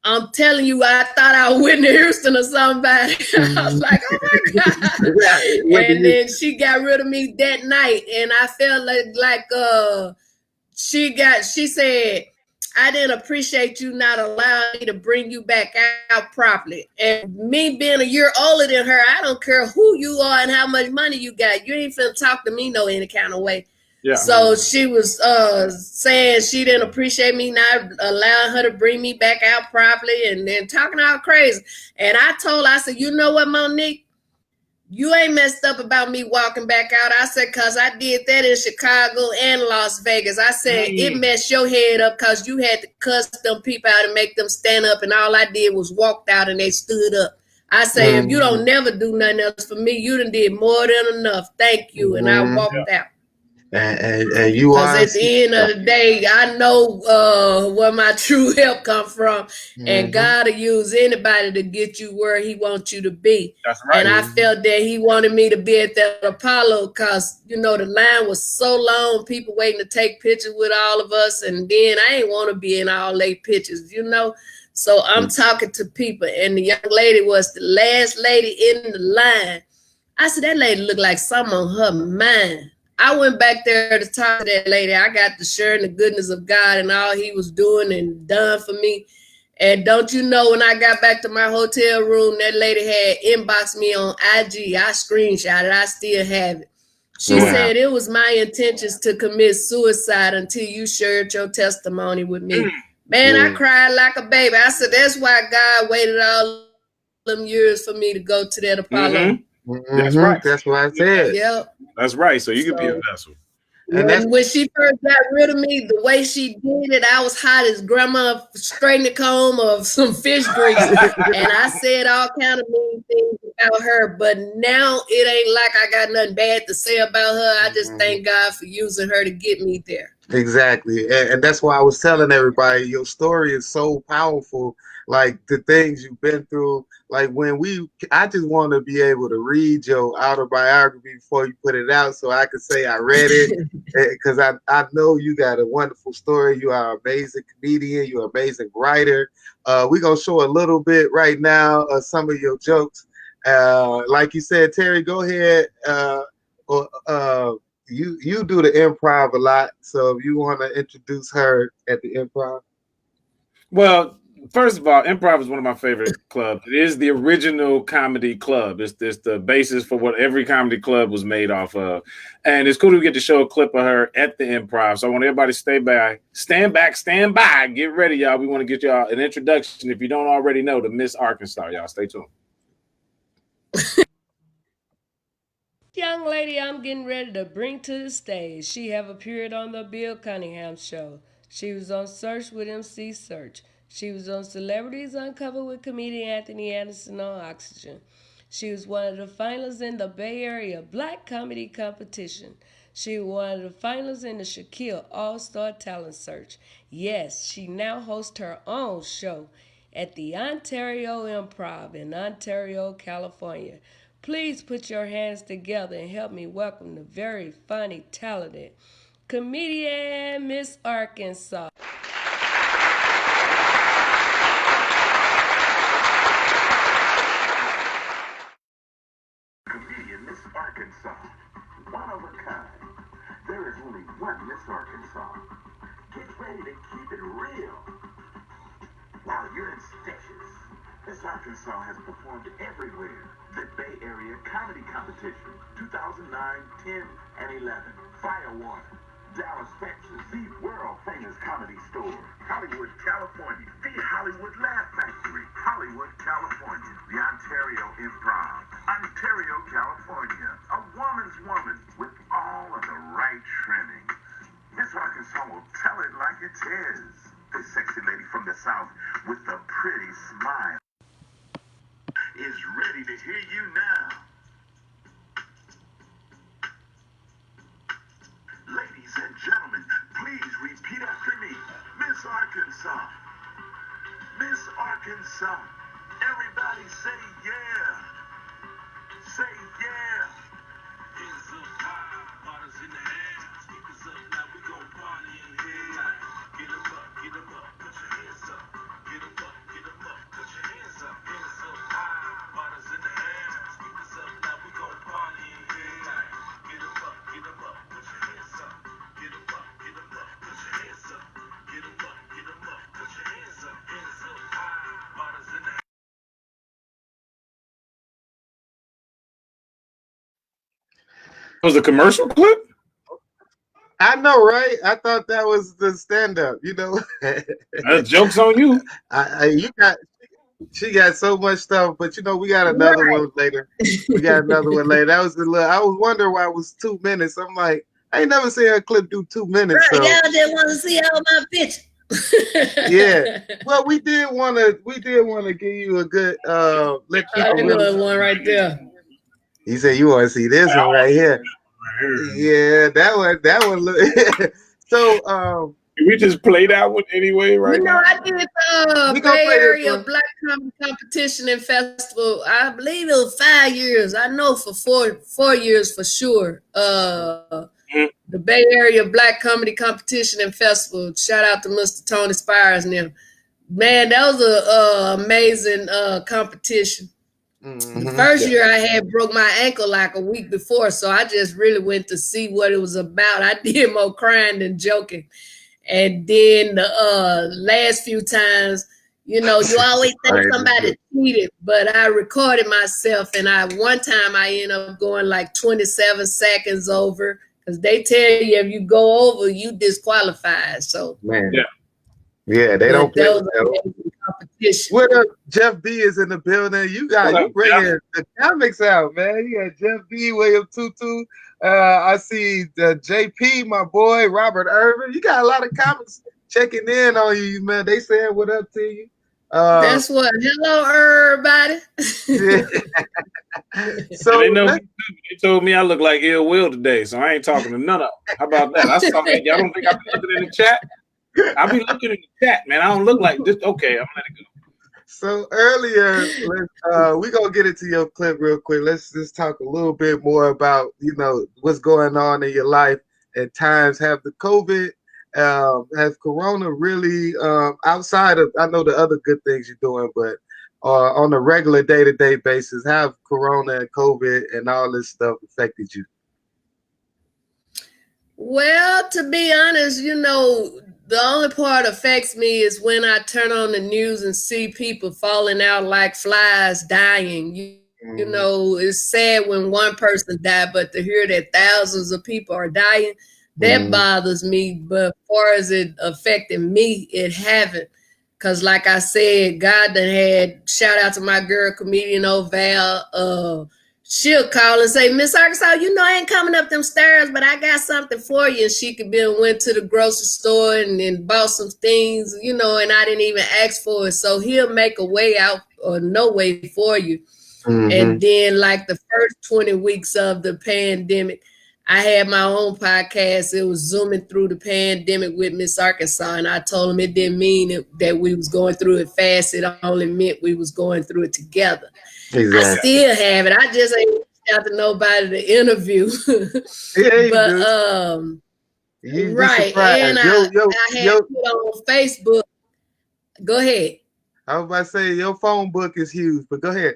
I'm telling you, I thought I was Whitney Houston or somebody. I was like, oh my God. And then she got rid of me that night. And I felt like she said, I didn't appreciate you not allowing me to bring you back out properly. And me being a year older than her, I don't care who you are and how much money you got. You ain't finna talk to me no any kind of way. Yeah. So she was saying she didn't appreciate me not allowing her to bring me back out properly and then talking all crazy. And I told her, I said, you know what, Monique? You ain't messed up about me walking back out. I said, because I did that in Chicago and Las Vegas. I said, it messed your head up because you had to cuss them people out and make them stand up. And all I did was walked out and they stood up. I say, if you don't never do nothing else for me, you done did more than enough. Thank you. And I walked out. And you are, because at the end of the day, I know where my true help come from, and God will use anybody to get you where He wants you to be. That's right. And I felt that He wanted me to be at that Apollo because the line was so long, people waiting to take pictures with all of us, and then I ain't want to be in all late pictures, So I'm talking to people, and the young lady was the last lady in the line. I said, that lady looked like something on her mind. I went back there to talk to that lady. I got to sharing the goodness of God and all He was doing and done for me. And don't you know, when I got back to my hotel room, that lady had inboxed me on IG. I screenshot it. I still have it. She said it was my intentions to commit suicide until you shared your testimony with me. Man, I cried like a baby. I said, that's why God waited all them years for me to go to that Apollo. That's right. That's what I said. Yep. That's right. So you can be a vessel. And when she first got rid of me, the way she did it, I was hot as grandma straightening the comb of some fish grease. And I said all kind of mean things about her. But now it ain't like I got nothing bad to say about her. I just thank God for using her to get me there. Exactly. And that's why I was telling everybody, your story is so powerful. Like the things you've been through, like I just want to be able to read your autobiography before you put it out so I could say I read it because I know you got a wonderful story. You are an amazing comedian. You're an amazing writer. We're going to show a little bit right now of some of your jokes. Like you said, Terry, go ahead. you do the improv a lot, so if you want to introduce her at the improv. Well, first of all, Improv is one of my favorite clubs. It is the original comedy club. It's the basis for what every comedy club was made off of. And it's cool to get to show a clip of her at the Improv. So I want everybody to stand by. Get ready, y'all. We want to get y'all an introduction, if you don't already know, to Miss Arkansas. Y'all stay tuned. Young lady I'm getting ready to bring to the stage. She have appeared on the Bill Cunningham Show. She was on Search with MC Search. She was on Celebrities Uncovered with comedian Anthony Anderson on Oxygen. She was one of the finalists in the Bay Area Black Comedy Competition. She was one of the finalists in the Shaquille All-Star Talent Search. Yes, she now hosts her own show at the Ontario Improv in Ontario, California. Please put your hands together and help me welcome the very funny, talented comedian Miss Arkansas. Comedian Miss Arkansas. One of a kind. There is only one Miss Arkansas. Get ready to keep it real. While you're infectious, Miss Arkansas has performed everywhere. The Bay Area Comedy Competition, 2009, 10, and 11. Firewater, Dallas, Texas, the world-famous comedy store. Hollywood, California, the Hollywood Laugh Factory. Hollywood, California, the Ontario Improv. Ontario, California, a woman's woman with all of the right trimming. Miss Arkansas will tell it like it is. The sexy lady from the South with the pretty smile is ready to hear you now. Ladies and gentlemen, please repeat after me. Miss Arkansas. Miss Arkansas. Everybody say yeah. Say yeah. Hands up high, bottoms in the air. Speakers up, now we gon' party in here. Get 'em up, put your hands up. Get 'em up, put your hands up. Hands up high, bottoms in the air. Speakers up, now we gon' party in here. Get 'em up, put your hands up. Get 'em up, put your hands up. Get 'em up, put your hands up. Hands up high, bottoms in the air. Was a commercial clip? I know, right? I thought that was the stand-up. Joke's on you. She got so much stuff, but we got another one later. We got another one later. That was the little. I was wondering why it was 2 minutes. I'm like, I ain't never seen a clip do 2 minutes. Right, So y'all just want to see all my pictures. yeah. Well, we did want to give you a good let people really. One right there. He said you want to see this one right here. Yeah, that one look. So we just play that one anyway, right? now I did the Bay Area Black Comedy Competition and Festival. I believe it was 5 years. I know for four years for sure. The Bay Area Black Comedy Competition and Festival. Shout out to Mr. Tony Spires and them. Man, that was a amazing competition. Mm-hmm. The first year I had broke my ankle like a week before, so I just really went to see what it was about. I did more crying than joking. And then the last few times, you always think somebody cheated, but I recorded myself, and one time I ended up going like 27 seconds over, because they tell you if you go over, you disqualified. So man, yeah, they don't play competition. What up? Jeff B is in the building. You bringing the comics out, man. You got Jeff B, William Tutu. I see JP, my boy, Robert Irvin. You got a lot of comics checking in on you, man. They saying what up to you. That's what. Hello, everybody. So they told me I look like Ill Will today, so I ain't talking to none of them. How about that? I saw that. Y'all don't think I've been looking in the chat? I'll be looking in the chat, man. I don't look like this. Okay, I'm gonna let it go. So earlier, we're gonna get into your clip real quick. Let's just talk a little bit more about what's going on in your life at times. Have the COVID, has Corona really outside of, I know the other good things you're doing, but on a regular day-to-day basis, have Corona and COVID and all this stuff affected you? Well, to be honest, the only part affects me is when I turn on the news and see people falling out like flies, dying. It's sad when one person died, but to hear that thousands of people are dying, that bothers me. But as far as it affecting me, it haven't. Cause like I said, God done had, shout out to my girl comedian Oval, she'll call and say, Miss Arkansas, I ain't coming up them stairs, but I got something for you. And she could be went to the grocery store and bought some things, and I didn't even ask for it. So he'll make a way out or no way for you. And then like the first 20 weeks of the pandemic, I had my own podcast. It was zooming through the pandemic with Miss Arkansas. And I told him it didn't mean that we was going through it fast. It only meant we was going through it together. Exactly. I still have it. I just ain't reached out to nobody to interview. Yeah, but right. And I had put on Facebook. Go ahead. I was about to say your phone book is huge, but go ahead.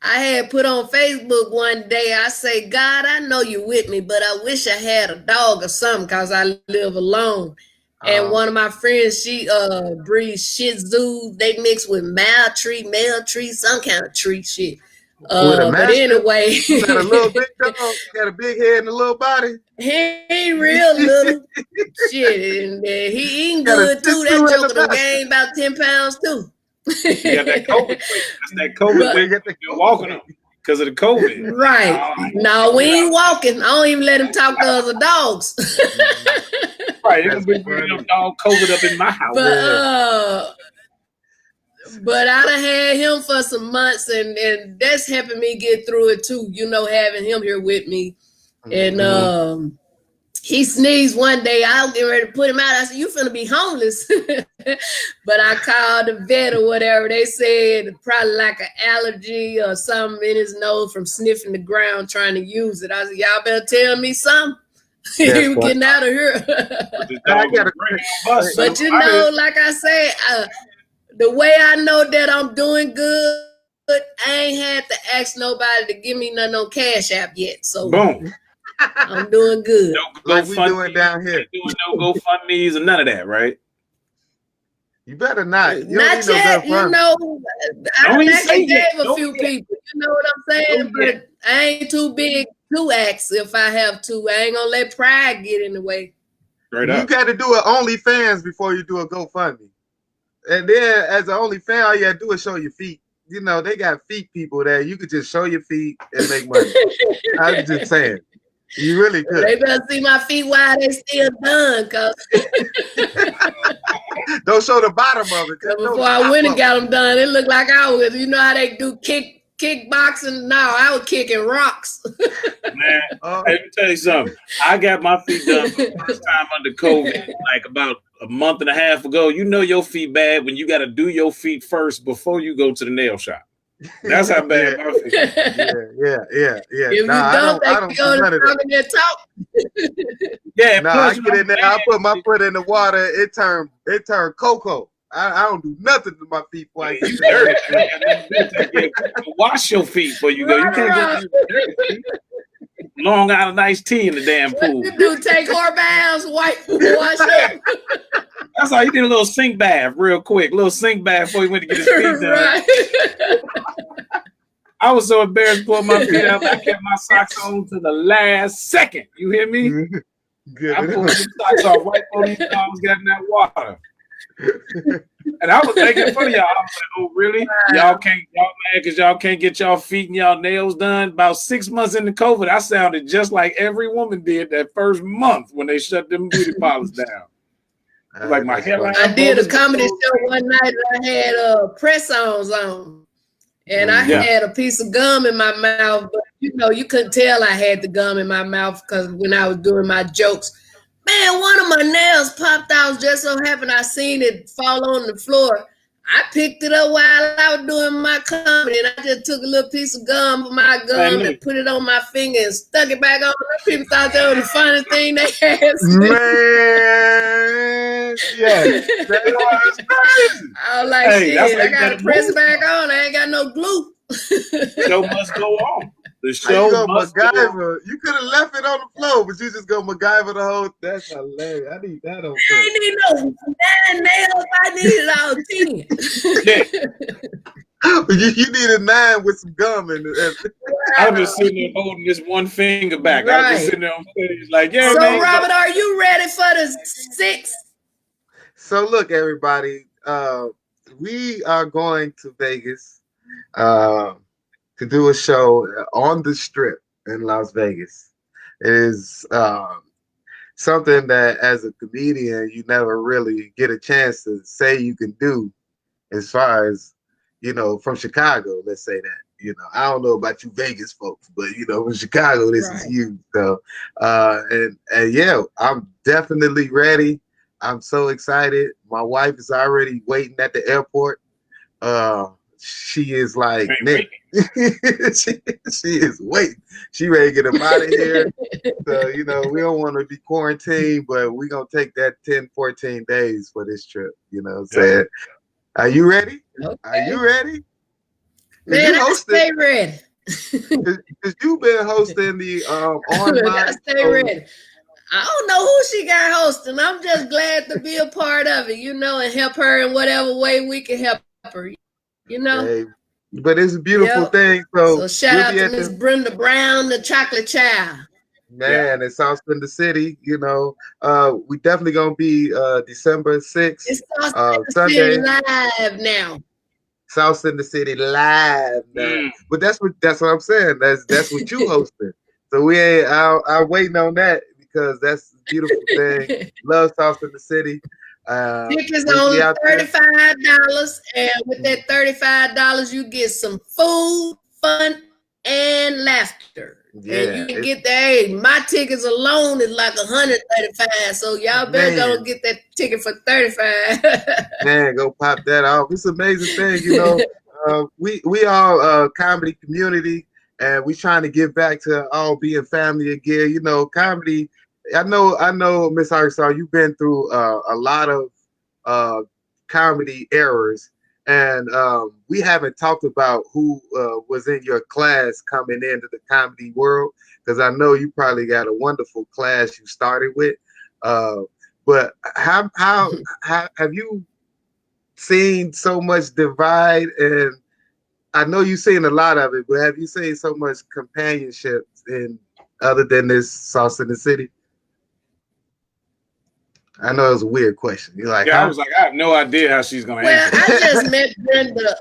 I had put on Facebook one day, I say, God, I know you with me, but I wish I had a dog or something because I live alone. And one of my friends, she breeds Shih Tzu. They mix with male tree, some kind of tree shit. But anyway, you got a little big dog, got a big head and a little body. He ain't real little shit, and he eating good too. That joker done gained about 10 pounds too. You got that COVID weight. That's that COVID weight. You're walking them because of the COVID. Right. No, we ain't walking. I don't even let him talk to other dogs. Right. It'll be bringing dog COVID up in my house. But I done had him for some months, and that's helping me get through it too. Having him here with me. And he sneezed one day. I was getting ready to put him out. I said, you finna be homeless. But I called the vet or whatever. They said probably like an allergy or something in his nose from sniffing the ground trying to use it. I said, y'all better tell me something. He was getting out of here. But like I say, the way I know that I'm doing good, I ain't had to ask nobody to give me nothing on Cash App yet. So boom. I'm doing good. No like we doing down here. Doing no GoFundMe's and none of that, right? You better not. Not yet. I actually gave a few people. You know what I'm saying? But I ain't too big to ask if I have to. I ain't gonna let pride get in the way. You got to do an OnlyFans before you do a GoFundMe. And then as an OnlyFans, all you got to do is show your feet. They got feet people there. You could just show your feet and make money. I'm just saying. You really could. They better see my feet while they still done, cause don't show the bottom of it. Before I went and got them done, it looked like I was. You know how they do kickboxing? No, I was kicking rocks. Man, let me tell you something. I got my feet done for the first time under COVID, like about a month and a half ago. You know your feet bad when you got to do your feet first before you go to the nail shop. That's how bad my feet. Yeah. If you don't, they can go to talk. Yeah, I get in there. I put my foot in the water. It turned cocoa. I don't do nothing to my feet before I get dirty. Wash your feet before you go. You can't get dirty. Long Island iced tea in the damn pool. You do take hard baths, wash up. That's how he did a little sink bath real quick. A little sink bath before he went to get his feet done. Right. I was so embarrassed to pull my feet out. I kept my socks on to the last second. You hear me? Good. I pulled the socks off right before these dogs got in that water. And I was making fun of y'all. I was like, oh, really? Y'all mad because y'all can't get y'all feet and y'all nails done? About 6 months into COVID, I sounded just like every woman did that first month when they shut them beauty parlors down. Like my hairline. I did a comedy show one night and I had press-ons on. And I had a piece of gum in my mouth, but you couldn't tell I had the gum in my mouth because when I was doing my jokes, man, one of my nails popped out. Just so happened I seen it fall on the floor. I picked it up while I was doing my comedy, and I just took a little piece of gum from my gum and put it on my finger and stuck it back on. People thought that was the funniest thing they had seen. Man, that's crazy. I was like, shit, I got to press it back on. I ain't got no glue. Show must go on. The How you show go must go on. MacGyver? You could have left it on the floor, but you just go MacGyver the whole. That's hilarious. I need that on I film. ain't need no 9 nails. I needed all 10. You need a 9 with some gum in it. I was just sitting there holding this one finger back. I was just Right. sitting there on stage like, yeah, So, man. Robert, are you ready for the 6th? So look, everybody, we are going to Vegas to do a show on the Strip in Las Vegas. It is something that, as a comedian, you never really get a chance to say you can do, as far as, from Chicago, let's say that. I don't know about you Vegas folks, but from Chicago, this is Right. huge. So, and yeah, I'm definitely ready. I'm so excited. My wife is already waiting at the airport. She is like, Can't Nick, wait. she is waiting. She ready to get up out of here. So, we don't want to be quarantined, but we're going to take that 10, 14 days for this trip. You know what I'm saying? Are you ready? Okay. Are you ready? Man, I stay ready. Because you've been hosting the online. I stay ready. I don't know who she got hosting. I'm just glad to be a part of it, and help her in whatever way we can help her, Hey, but it's a beautiful thing. So shout out to Miss Brenda Brown, the chocolate child. Man, in South Center City, we definitely gonna be December 6th. It's South Center Sunday. City live now. South Center City live now. But that's what I'm saying. That's what you hosting. So we ain't I'm waiting on that because that's a beautiful thing. Love South Center City. Tickets on $35, and with that $35, you get some food, fun, and laughter. Yeah, and you can get there. Hey, my tickets alone is like $135, so y'all better go get that ticket for $35. Man, go pop that off. It's an amazing thing, we all comedy community, and we trying to give back to all being family again. Comedy. I know, Miss Hilariousy, you've been through a lot of comedy errors, and we haven't talked about who was in your class coming into the comedy world, because I know you probably got a wonderful class you started with. But how have you seen so much divide? And I know you've seen a lot of it, but have you seen so much companionship in other than this Sauce in the City? I know it was a weird question. You're like, I was like, I have no idea how she's gonna answer. Well, I just met Brenda.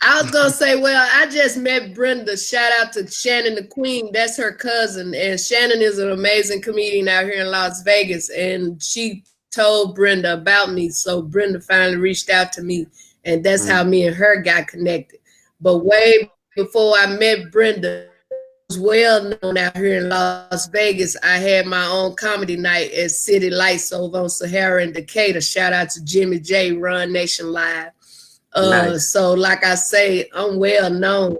I was gonna say, I just met Brenda. Shout out to Shannon the Queen. That's her cousin, and Shannon is an amazing comedian out here in Las Vegas. And she told Brenda about me, so Brenda finally reached out to me, and that's how me and her got connected. But way before I met Brenda, was well known out here in Las Vegas. I had my own comedy night at City Lights over on Sahara in Decatur. Shout out to Jimmy J, Run Nation Live. Nice. So like I say, I'm well known.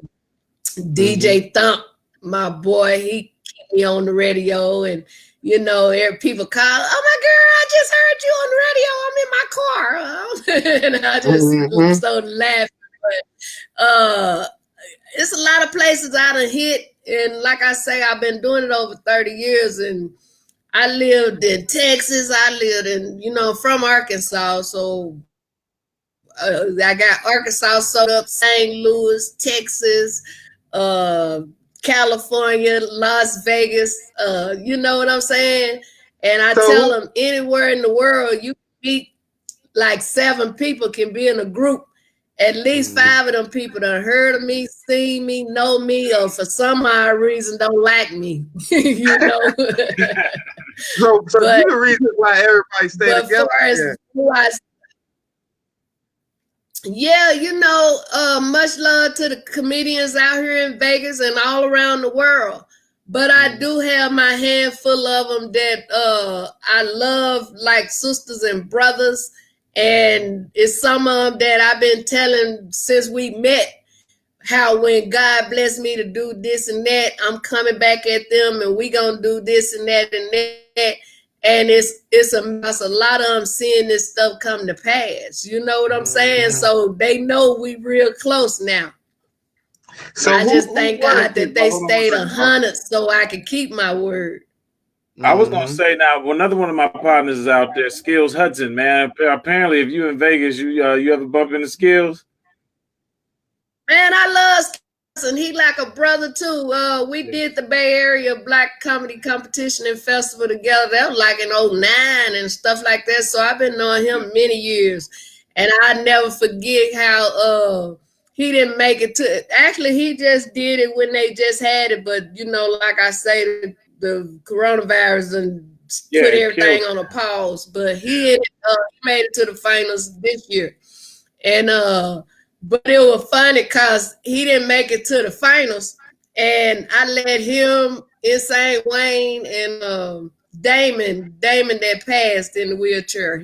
DJ Thump, my boy, he keep me on the radio, and people call, oh my girl, I just heard you on the radio. I'm in my car. And I just started laughing. But it's a lot of places I done hit, and like I say, I've been doing it over 30 years, and I lived in Texas. I lived in, from Arkansas, so I got Arkansas sewed up, St. Louis, Texas, California, Las Vegas. You know what I'm saying? And I tell them, anywhere in the world, you can meet like 7 people can be in a group. At least 5 of them people done heard of me, seen me, know me, or for some odd reason don't like me. So you're the reason why everybody stay together. Much love to the comedians out here in Vegas and all around the world. But I do have my handful of them that I love like sisters and brothers. And it's some of them that I've been telling since we met, how when God blessed me to do this and that, I'm coming back at them, and we gonna do this and that and that. And it's a lot of them seeing this stuff come to pass. You know what I'm saying? So they know we real close now. So I just who thank was God it? that they Hold on one stayed second, bro. 100 so I could keep my word. I was gonna say now another one of my partners is out there, Skills Hudson, man. Apparently, if you in Vegas, you ever bump into Skills? Man, I love Skills, and he like a brother too. We did the Bay Area Black Comedy Competition and Festival together. That was like in 09 and stuff like that. So I've been knowing him many years. And I never forget how he didn't make it to actually he just did it when they just had it, but you know, like I say, the coronavirus and Yeah, put it everything killed. on a pause. But he made it to the finals this year. And but it was funny because he didn't make it to the finals, and I let him, Insane Wayne, and Damon that passed in the wheelchair.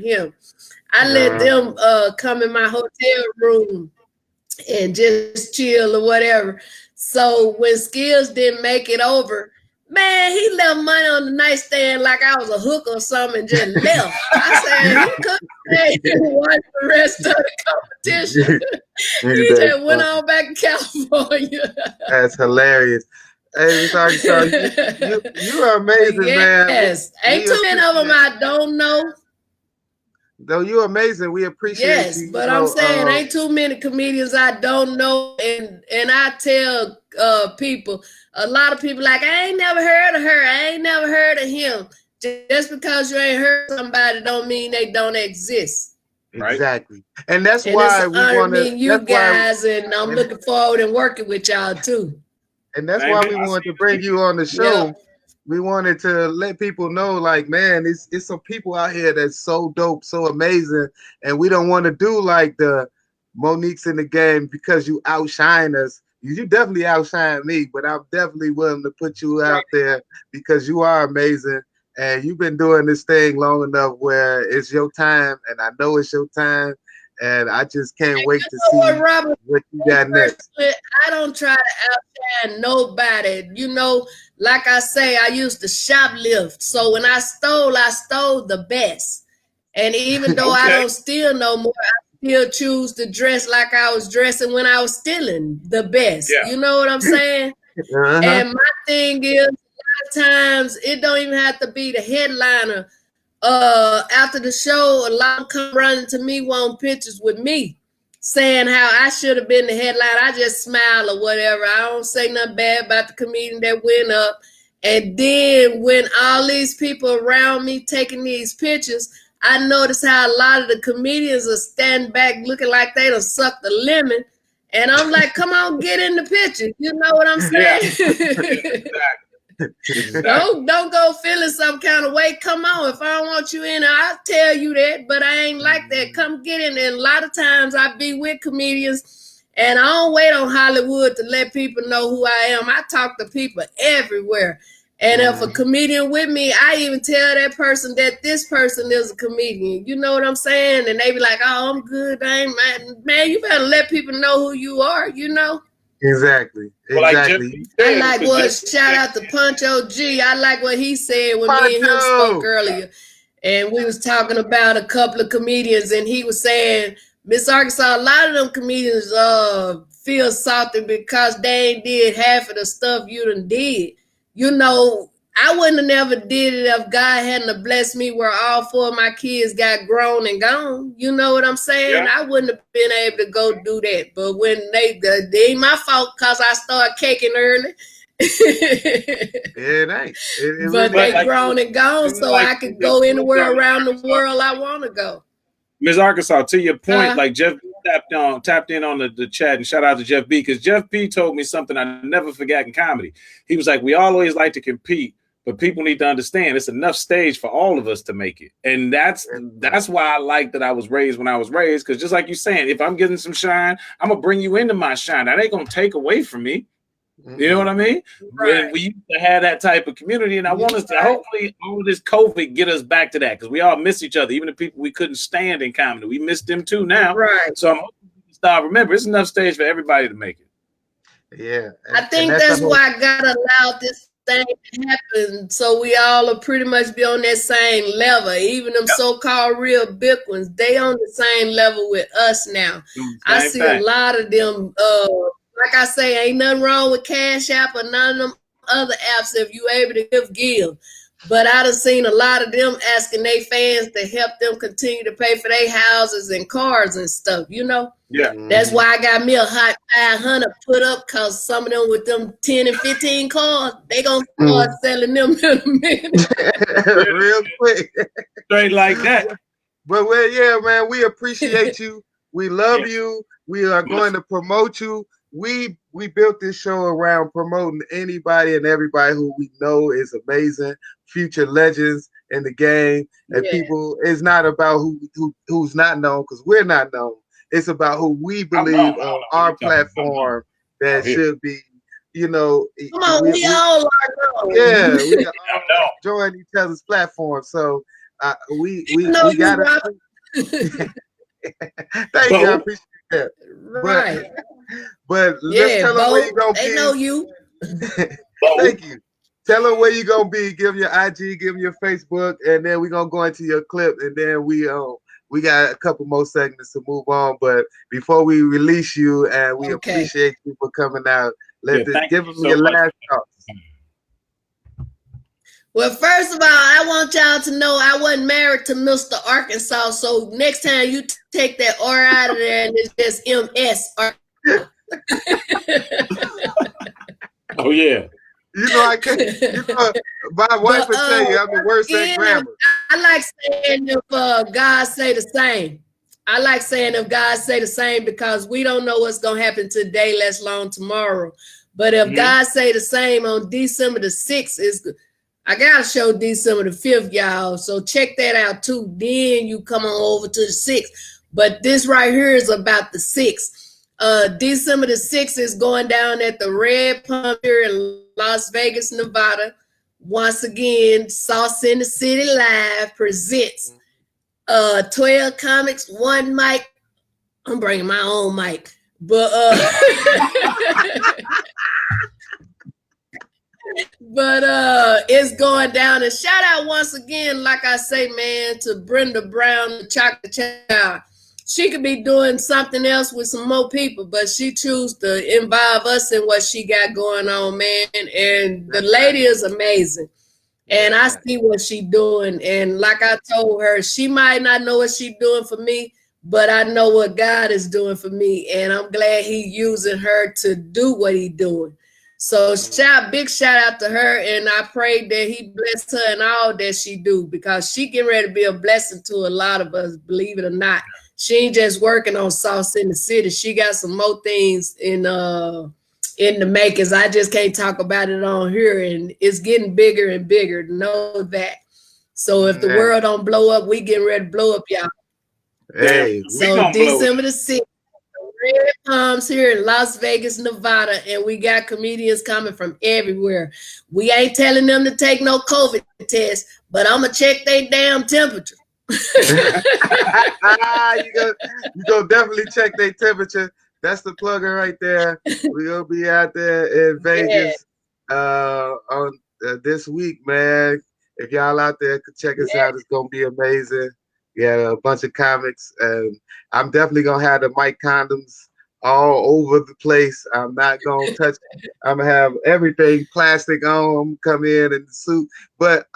I let them come in my hotel room and just chill or whatever. So when Skills didn't make it over, man, he left money on the nightstand like I was a hook or something and just left. I said he couldn't stay and watch the rest of the competition. He That's just went on back to California. That's hilarious. Hey, Miss Arkansas, you are But amazing, man. yes, ain't We too many of them appreciate I don't know. though you're amazing. We appreciate Yes, you. but I'm saying ain't too many comedians I don't know, and I tell people, a lot of people like I ain't never heard of her, I ain't never heard of him. Just because you ain't heard of somebody don't mean they don't exist. Exactly, and that's And it's why an we honor want to. meeting you That's why, guys, and I'm looking forward and working with y'all too. and that's Same why here. we I wanted see to the bring people. you on the Yep. show. We wanted to let people know, like, man, it's some people out here that's so dope, so amazing, and we don't want to do like the Monique's in the game because you outshine us. You definitely outshine me, but I'm definitely willing to put you out there because you are amazing, and you've been doing this thing long enough where it's your time, and I know it's your time, and I just can't wait to You know what, see Robert? what you got next. I don't try to outshine nobody. You know, like I say, I used to shoplift. So when I stole the best. And even though I Okay. don't steal no more, I still choose to dress like I was dressing when I was stealing the best. Yeah. You know what I'm saying? And my thing is, a lot of times it don't even have to be the headliner. After the show, a lot of them come running to me, want pictures with me, saying how I should have been the headline. I just smile or whatever. I don't say nothing bad about the comedian that went up. And then when all these people around me taking these pictures, I notice how a lot of the comedians are standing back looking like they done sucked the lemon. And I'm like, come on, get in the picture. You know what I'm Yeah. saying? Exactly. Don't go feeling some kind of way. Come on, if I don't want you in, I'll tell you that. But I ain't like that. Come get in. And a lot of times I be with comedians, and I don't wait on Hollywood to let people know who I am. I talk to people everywhere. And if a comedian with me, I even tell that person that this person is a comedian. You know what I'm saying? And they be like, "Oh, I'm good. I ain't man. You better let people know who you are. You know." Exactly. Well, like Jeff Exactly. I said, like because what Jeff shout out to Punch OG. I like what he said when me and him spoke Pancho. earlier. And we was talking about a couple of comedians, and he was saying, Miss Arkansas, a lot of them comedians feel salty because they ain't did half of the stuff you done did. You know, I wouldn't have never did it if God hadn't blessed me where all four of my kids got grown and gone. You know what I'm saying? Yeah. I wouldn't have been able to go do that. But when they ain't my fault because I started caking early. It ain't. It But really they ain't. grown and gone, so like I could go anywhere around the Arkansas. world I want to go. Ms. Arkansas, to your point, Uh, like Jeff B tapped in on the chat, and shout out to Jeff B, because Jeff B told me something I never forgot in comedy. He was like, we always like to compete, but people need to understand it's enough stage for all of us to make it. And that's why I like that I was raised when I was raised, because just like you're saying, if I'm getting some shine, I'm gonna bring you into my shine. That ain't gonna take away from me. You know what I mean? Right. When we used to have that type of community, and I want us to hopefully all this COVID get us back to that, because we all miss each other, even the people we couldn't stand in comedy. We miss them too now. Right. So I'm hoping we can start. Remember, it's enough stage for everybody to make it. Yeah. I think that's why God allowed this thing happen, so we all will pretty much be on that same level. Even them so-called real big ones, they on the same level with us now. I Same see a thing. lot of them. Like I say, ain't nothing wrong with Cash App or none of them other apps if you able to give. But I done seen a lot of them asking their fans to help them continue to pay for their houses and cars and stuff, you know? Yeah. That's why I got me a hot 500 put up, because some of them with them 10 and 15 cars, they gonna start selling them in a minute. Real quick. Straight like that. But well, yeah, man, we appreciate you. We love you. We are going to promote you. We built this show around promoting anybody and everybody who we know is amazing, future legends in the game. And people, it's not about who's not known, because we're not known. It's about who we believe on our platform that should be, you know. Come on, we all are known. Yeah, we all join each other's platform. So we gotta. Thank you, I appreciate that. Right. But let's tell them where you gonna be. They know you. Thank you. Tell them where you gonna be. Give them your IG, give them your Facebook, and then we're gonna go into your clip, and then we got a couple more segments to move on. But before we release you, and we appreciate you for coming out, give them your last thoughts. Well, first of all, I want y'all to know I wasn't married to Mr. Arkansas. So next time you take that R out of there and it's just MS. Oh, yeah. You know, I can't. You know, my wife would tell you I'm the worst at grammar. I like saying if God say the same. I like saying if God say the same, because we don't know what's going to happen today, let alone tomorrow. But if God say the same on December the 6th, I got to show December the 5th, y'all. So check that out, too. Then you come on over to the 6th. But this right here is about the 6th. December the 6th is going down at the Red Pump here in Las Vegas, Nevada. Once again, Sauce in the City Live presents 12 comics, one mic. I'm bringing my own mic. But it's going down. And shout out once again, like I say, man, to Brenda Brown, the Chocolate Child. She could be doing something else with some more people, but she chose to involve us in what she got going on, man. And the lady is amazing. And I see what she doing. And like I told her, she might not know what she doing for me, but I know what God is doing for me. And I'm glad he using her to do what he doing. So big shout out to her, and I pray that he bless her in all that she do, because she getting ready to be a blessing to a lot of us, believe it or not. She ain't just working on Sauce in the City. She got some more things in the makers. I just can't talk about it on here, and it's getting bigger and bigger. Know that. So if the world don't blow up, we getting ready to blow up, y'all. Hey, so December the 6th. Red Palms here in Las Vegas, Nevada, and we got comedians coming from everywhere. We ain't telling them to take no COVID test, but I'm gonna check their damn temperature. You go definitely check their temperature. That's the plugger right there. We'll be out there in Vegas on this week, man. If y'all out there could check us out, it's gonna be amazing. Yeah, a bunch of comics, and I'm definitely gonna have the mic condoms all over the place. I'm not gonna touch. I'm gonna have everything plastic on. Come in the suit, but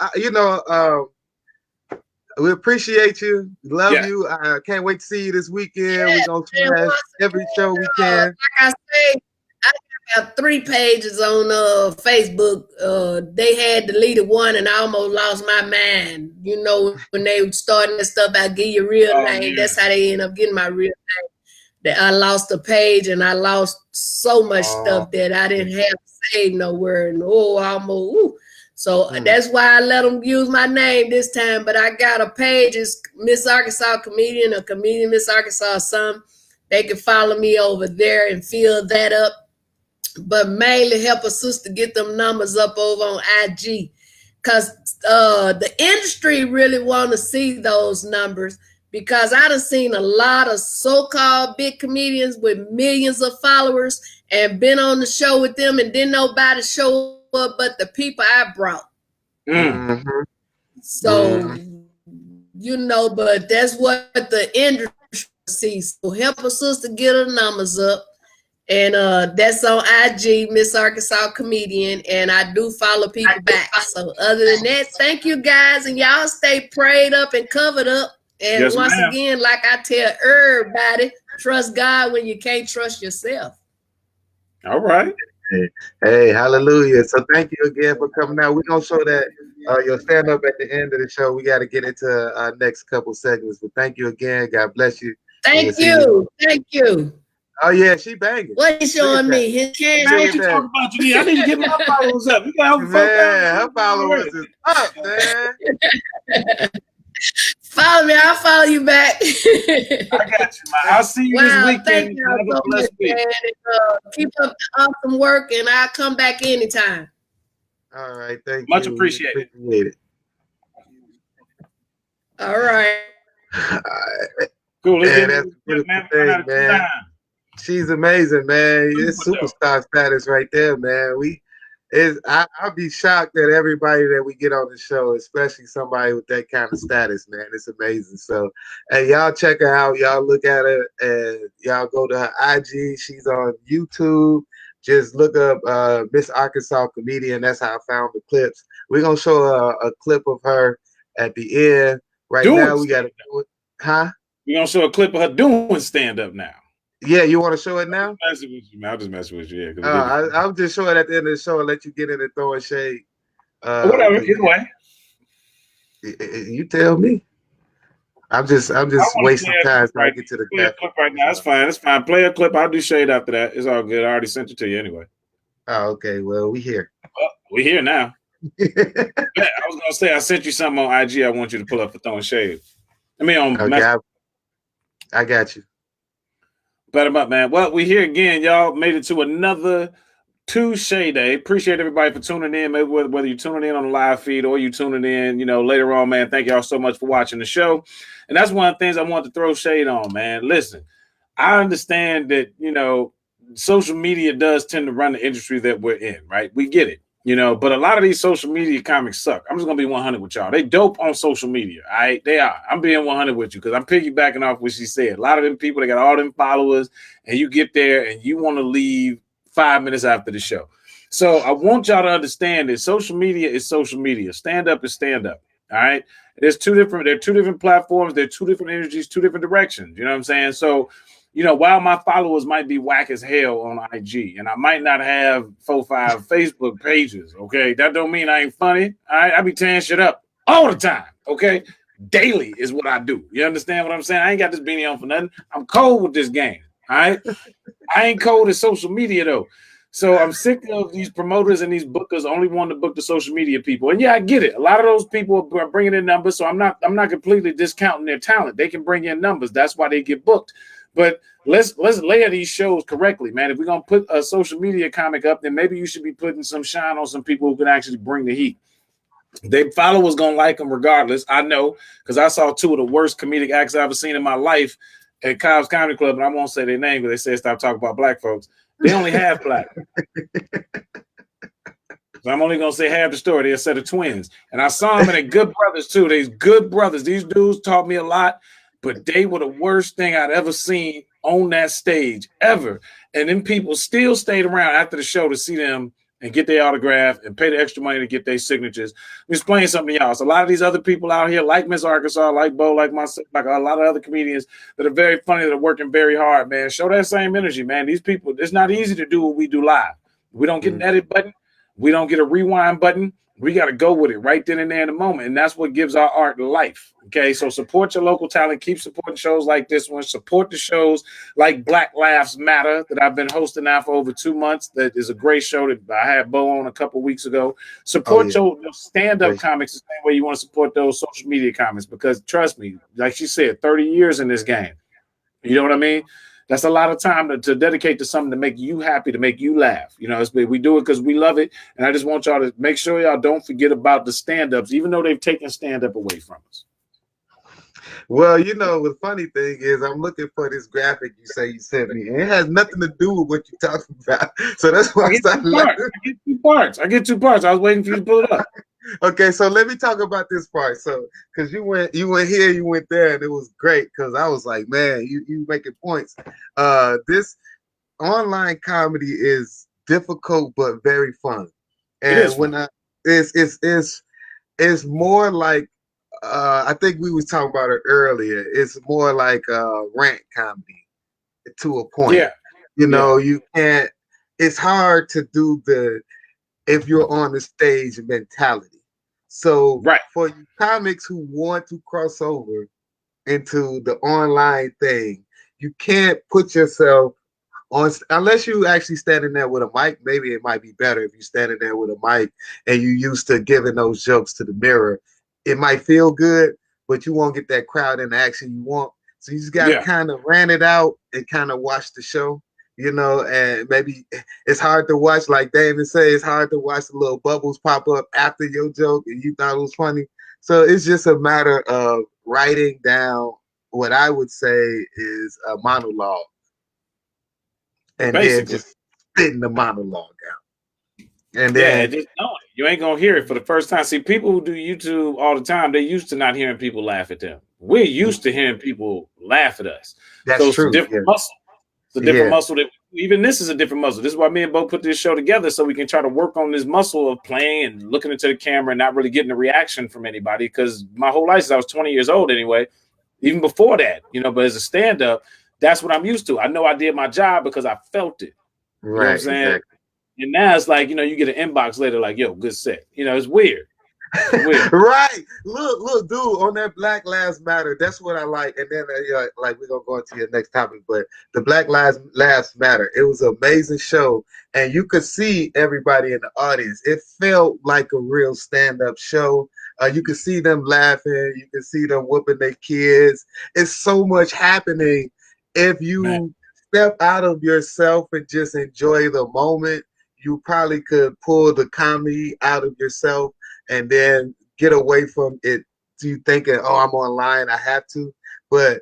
we appreciate you. Love you. I can't wait to see you this weekend. We're gonna smash every show we can. Like I say, I have 3 pages on Facebook. They had deleted one, and I almost lost my mind. You know, when they were starting that stuff, I give you real name. That's how they end up getting my real name. That I lost a page, and I lost so much stuff that I didn't have to say nowhere. And almost. So that's why I let them use my name this time. But I got a page. It's Miss Arkansas Comedian, a comedian Miss Arkansas some. They can follow me over there and fill that up. But mainly help a sister get them numbers up over on IG. Because the industry really want to see those numbers. Because I done seen a lot of so-called big comedians with millions of followers and been on the show with them, and didn't nobody show up but the people I brought. Mm. So, you know, but that's what the industry sees. So help a sister get her numbers up. And that's on IG, Miss Arkansas Comedian. And I do follow people back. So other than that, thank you guys. And y'all stay prayed up and covered up. And Yes, once ma'am. again, like I tell everybody, trust God when you can't trust yourself. All right. Hey, hallelujah. So thank you again for coming out. We're going to show that your stand up at the end of the show. We got to get into our next couple segments. But thank you again. God bless you. Thank you. Thank you. Oh, yeah, she banging. What he's showing me? His Man, cash. what you talking about? You need? I need to get my followers up. You got Man, her followers is up, man. Follow me. I'll follow you back. I got you, man. I'll see you this weekend. Thank you Have a so blessed much, week. man. Keep up the awesome work, and I'll come back anytime. All right, thank you. Much appreciated. All right. Cool. Yeah, that's a beautiful thing, man. She's amazing, man. It's superstar status right there, man. I'll be shocked at everybody that we get on the show, especially somebody with that kind of status, man. It's amazing. So, hey, y'all check her out. Y'all look at her, and y'all go to her IG. She's on YouTube. Just look up Miss Arkansas Comedian. That's how I found the clips. We're gonna show a clip of her at the end. Right now, we got to do it. Huh? We're gonna show a clip of her doing stand up now. Yeah, you want to show it now? I'll just mess with you. Yeah, I'll just show it at the end of the show and let you get in and throw a shade. Whatever, either way. You tell me. I'm just wasting time trying to get to the clip right now. It's fine. It's fine. Play a clip. I'll do shade after that. It's all good. I already sent it to you anyway. Oh, okay. Well, we here. We here now. I was gonna say I sent you something on IG. I want you to pull up for throwing shade. I got you. Better up, man. Well, we here again, y'all. Made it to another Shay'de. Appreciate everybody for tuning in. Maybe whether you're tuning in on the live feed or you tuning in, later on, man. Thank y'all so much for watching the show. And that's one of the things I want to throw shade on, man. Listen, I understand that social media does tend to run the industry that we're in, right? We get it. But a lot of these social media comics suck. I'm just gonna be 100 with y'all. They dope on social media. All right, they are. I'm being 100 with you because I'm piggybacking off what she said. A lot of them people, they got all them followers, and you get there and you want to leave 5 minutes after the show. So I want y'all to understand that social media is social media. Stand up is stand up. All right. They're two different platforms. They're two different energies, two different directions. You know what I'm saying? So while my followers might be whack as hell on IG, and I might not have 4-5 Facebook pages, okay, that don't mean I ain't funny. I be tearing shit up all the time, okay? Daily is what I do. You understand what I'm saying? I ain't got this beanie on for nothing. I'm cold with this game, all right? I ain't cold at social media, though. So I'm sick of these promoters and these bookers only wanting to book the social media people. And yeah, I get it. A lot of those people are bringing in numbers, so I'm not completely discounting their talent. They can bring in numbers. That's why they get booked. But let's layer these shows correctly, man. If we're gonna put a social media comic up, then maybe you should be putting some shine on some people who can actually bring the heat. Their followers gonna like them regardless. I know, because I saw two of the worst comedic acts I've ever seen in my life at Cobb's Comedy Club, and I won't say their name because they said stop talking about black folks. They only half black. So I'm only gonna say half the story. They're a set of twins, and I saw them, and they're good brothers too. They're good brothers. These dudes taught me a lot. But they were the worst thing I'd ever seen on that stage, ever. And then people still stayed around after the show to see them and get their autograph and pay the extra money to get their signatures. I'm explaining something to y'all. So a lot of these other people out here, like Miss Arkansas, like Bo, like myself, like a lot of other comedians that are very funny, that are working very hard, man. Show that same energy, man. These people, it's not easy to do what we do live. We don't get an edit button. We don't get a rewind button. We got to go with it right then and there in the moment. And that's what gives our art life. Okay. So support your local talent. Keep supporting shows like this one. Support the shows like Black Laughs Matter that I've been hosting now for over 2 months. That is a great show that I had Bo on a couple weeks ago. Support your stand-up comics the same way you want to support those social media comics, because trust me, like she said, 30 years in this game. You know what I mean? That's a lot of time to dedicate to something to make you happy, to make you laugh. We do it because we love it. And I just want y'all to make sure y'all don't forget about the stand-ups, even though they've taken stand-up away from us. Well, the funny thing is I'm looking for this graphic you say you sent me. And it has nothing to do with what you're talking about. So that's why I started laughing. two parts. I get two parts. I was waiting for you to pull it up. Okay, so let me talk about this part. So, because you went here, you went there, and it was great. Because I was like, man, you making points. This online comedy is difficult but very fun, It is and fun. when it's more like I think we was talking about it earlier. It's more like rant comedy to a point. Yeah. You Yeah. know, you can't. It's hard to do the if you're on the stage mentality. So Right. for you comics who want to cross over into the online thing, you can't put yourself on unless you actually standing there with a mic. Maybe it might be better if you standing there with a mic and you used to giving those jokes to the mirror. It might feel good, but you won't get that crowd interaction you want. So you just got to Yeah. kind of ran it out and kind of watch the show, you know. And maybe it's hard to watch, like Damon say, it's hard to watch the little bubbles pop up after your joke and you thought it was funny. So it's just a matter of writing down what I would say is a monologue and then Basically. just spitting the monologue out. And Yeah, then just knowing it. You ain't gonna hear it for the first time. See, people who do YouTube all the time, they used to not hearing people laugh at them. We're used to hearing people laugh at us. that's So it's a true. different Yeah. muscle. It's a different Yeah. muscle that even this is a different muscle. This is why me and Bo put this show together so we can try to work on this muscle of playing and looking into the camera and not really getting a reaction from anybody. Because my whole life since I was 20 years old anyway, even before that, you know, but as a stand-up, that's what I'm used to. I know I did my job because I felt it. You know what I'm Right. saying? Exactly. And now it's like, you know, you get an inbox later, like, yo, good set. You know, it's weird. It's weird. Right. Look, dude, on that Black Lives Matter, that's what I like. And then, like, we're going to go into your next topic, but the Black Lives Matter, it was an amazing show. And you could see everybody in the audience. It felt like a real stand up show. You could see them laughing. You could see them whooping their kids. It's so much happening. If Man. you step out of yourself and just enjoy the moment, you probably could pull the comedy out of yourself and then get away from it to thinking, oh, I'm online, I have to. But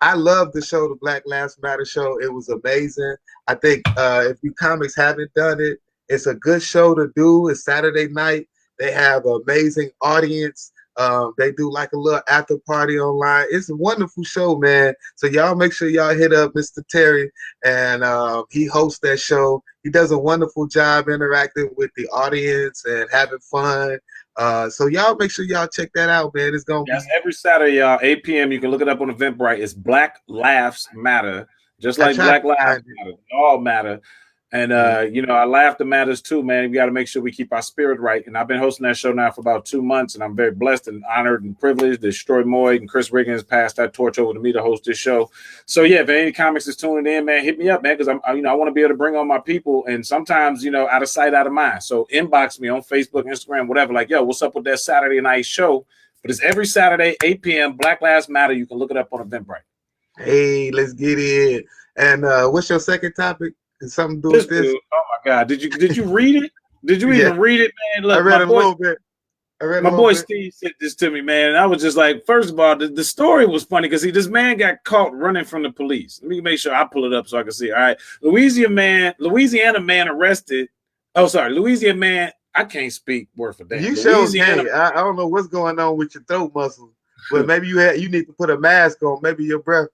I love the show, the Black Lives Matter show. It was amazing. I think if you comics haven't done it, it's a good show to do. It's Saturday night. They have an amazing audience. They do like a little after party online. It's a wonderful show, man. So y'all make sure y'all hit up Mr. Terry, and he hosts that show. He does a wonderful job interacting with the audience and having fun. So y'all make sure y'all check that out, man. It's gonna That's be. every Saturday, y'all, 8 p.m. You can look it up on Eventbrite. It's Black Laughs Matter. Just I like tried Black to Lives find Matter. They all matter. And it. you know, our laughter matters too, man. We got to make sure we keep our spirit right. And I've been hosting that show now for about 2 months, and I'm very blessed and honored and privileged that Troy Moy and Chris Riggins passed that torch over to me to host this show. So yeah, if any comics is tuning in, man, hit me up, man, because I want to be able to bring on my people. And sometimes, you know, out of sight, out of mind. So inbox me on Facebook, Instagram, whatever. Like, yo, what's up with that Saturday night show? But it's every Saturday, 8 p.m. Black Lives Matter. You can look it up on Eventbrite. Hey, let's get in. And what's your second topic? Is something to do This with dude, this? oh my God, did you read it? Did you Yeah, even read it, man? I Look, read a little bit. I read a my little boy bit. Steve sent this to me, man. And I was just like, first of all, the story was funny because this man got caught running from the police. Let me make sure I pull it up so I can see it. All right. Louisiana man arrested. Oh, sorry. Louisiana man. I can't speak word for damn. You sure Louisiana. can. I don't know what's going on with your throat muscles, but maybe you need to put a mask on. Maybe your breath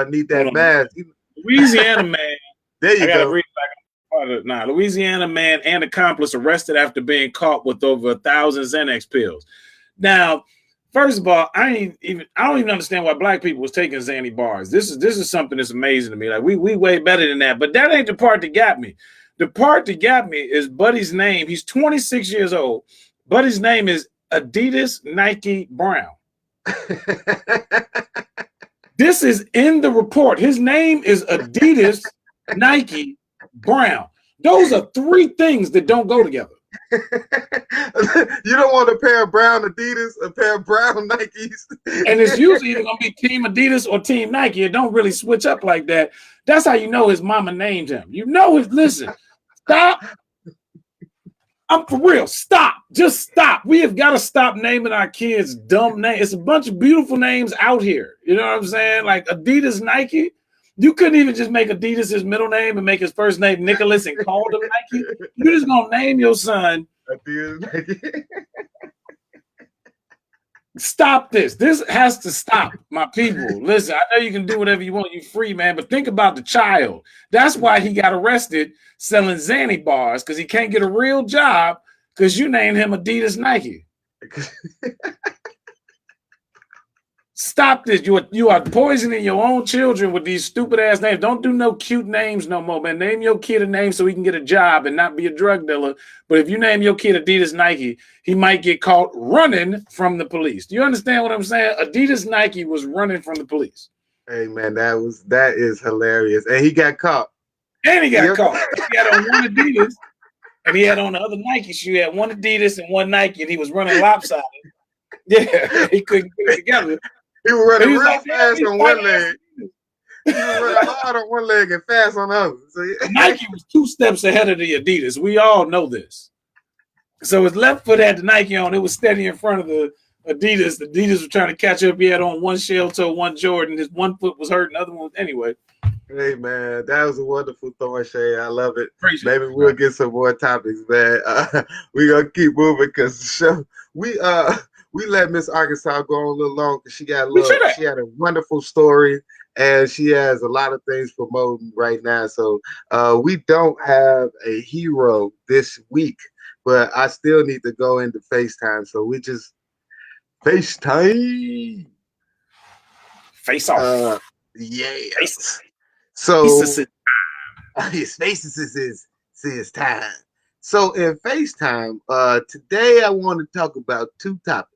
need Hold that on. mask. Louisiana man. There I you gotta go. read back. Now, Louisiana man and accomplice arrested after being caught with over 1,000 Xanax pills. Now, first of all, I don't even understand why black people was taking Xanny bars. This is something that's amazing to me. Like we way better than that. But that ain't the part that got me. The part that got me is Buddy's name. He's 26 years old. Buddy's name is Adidas Nike Brown. This is in the report. His name is Adidas Nike Brown. Those are three things that don't go together. You don't want a pair of brown Adidas, a pair of brown Nikes. And it's usually either going to be Team Adidas or Team Nike. It don't really switch up like that. That's how you know his mama named him. You know it. Listen, stop. I'm for real. Stop. Just stop. We have got to stop naming our kids dumb names. It's a bunch of beautiful names out here. You know what I'm saying? Like Adidas, Nike. You couldn't even just make Adidas his middle name and make his first name Nicholas and call him Nike. You're just gonna name your son Adidas Nike. Stop this. This has to stop, my people. Listen, I know you can do whatever you want. You're free, man, but think about the child. That's why he got arrested selling Xanny bars, because he can't get a real job because you named him Adidas Nike. Stop this. You are poisoning your own children with these stupid ass names. Don't do no cute names no more, man. Name your kid a name so he can get a job and not be a drug dealer. But if you name your kid Adidas Nike, he might get caught running from the police. Do you understand what I'm saying? Adidas Nike was running from the police. Hey man, that is hilarious. And he got caught. And he got caught. He had on one Adidas and he had on the other Nike shoe. He had one Adidas and one Nike, and he was running lopsided. Yeah, he couldn't get it together. He was running real fast on one leg. He was running hard on one leg and fast on the other. So, Nike was 2 steps ahead of the Adidas. We all know this. So his left foot had the Nike on. It was steady in front of the Adidas. The Adidas were trying to catch up. He had on one shell toe, one Jordan. His one foot was hurt, another one. Anyway. Hey, man, that was a wonderful thought, Shay. I love it. Appreciate Maybe we'll get some more topics, man. We're going to keep moving because the show, we let Miss Arkansas go on a little long because she had a wonderful story, and she has a lot of things promoting right now. So we don't have a hero this week, but I still need to go into FaceTime. So we just FaceTime. Face off. Yeah. Face. So his faces is time. So in FaceTime, today I want to talk about 2 topics.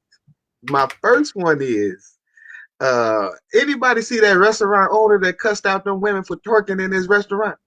My first one is, anybody see that restaurant owner that cussed out them women for twerking in his restaurant?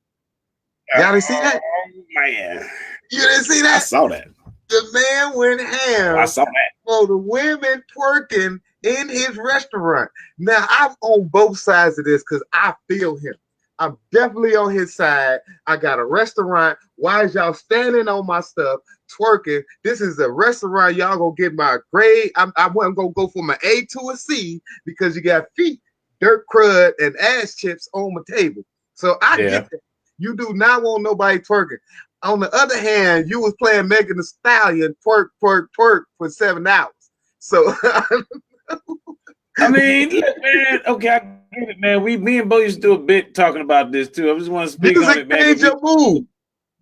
Y'all didn't see that? Oh, man. You didn't see that? I saw that. The man went ham. I saw that. For the women twerking in his restaurant. Now, I'm on both sides of this because I feel him. I'm definitely on his side. I got a restaurant. Why is y'all standing on my stuff, twerking? This is a restaurant. Y'all gonna get my grade. I'm gonna go for my A to a C because you got feet, dirt crud, and ass chips on my table. So I get that. You do not want nobody twerking. On the other hand, you was playing Megan Thee Stallion twerk for 7 hours. So I mean, look, man. Okay, I get it, man. Me and Bo used to do a bit talking about this too. I just want to speak on it, man. Change your mood.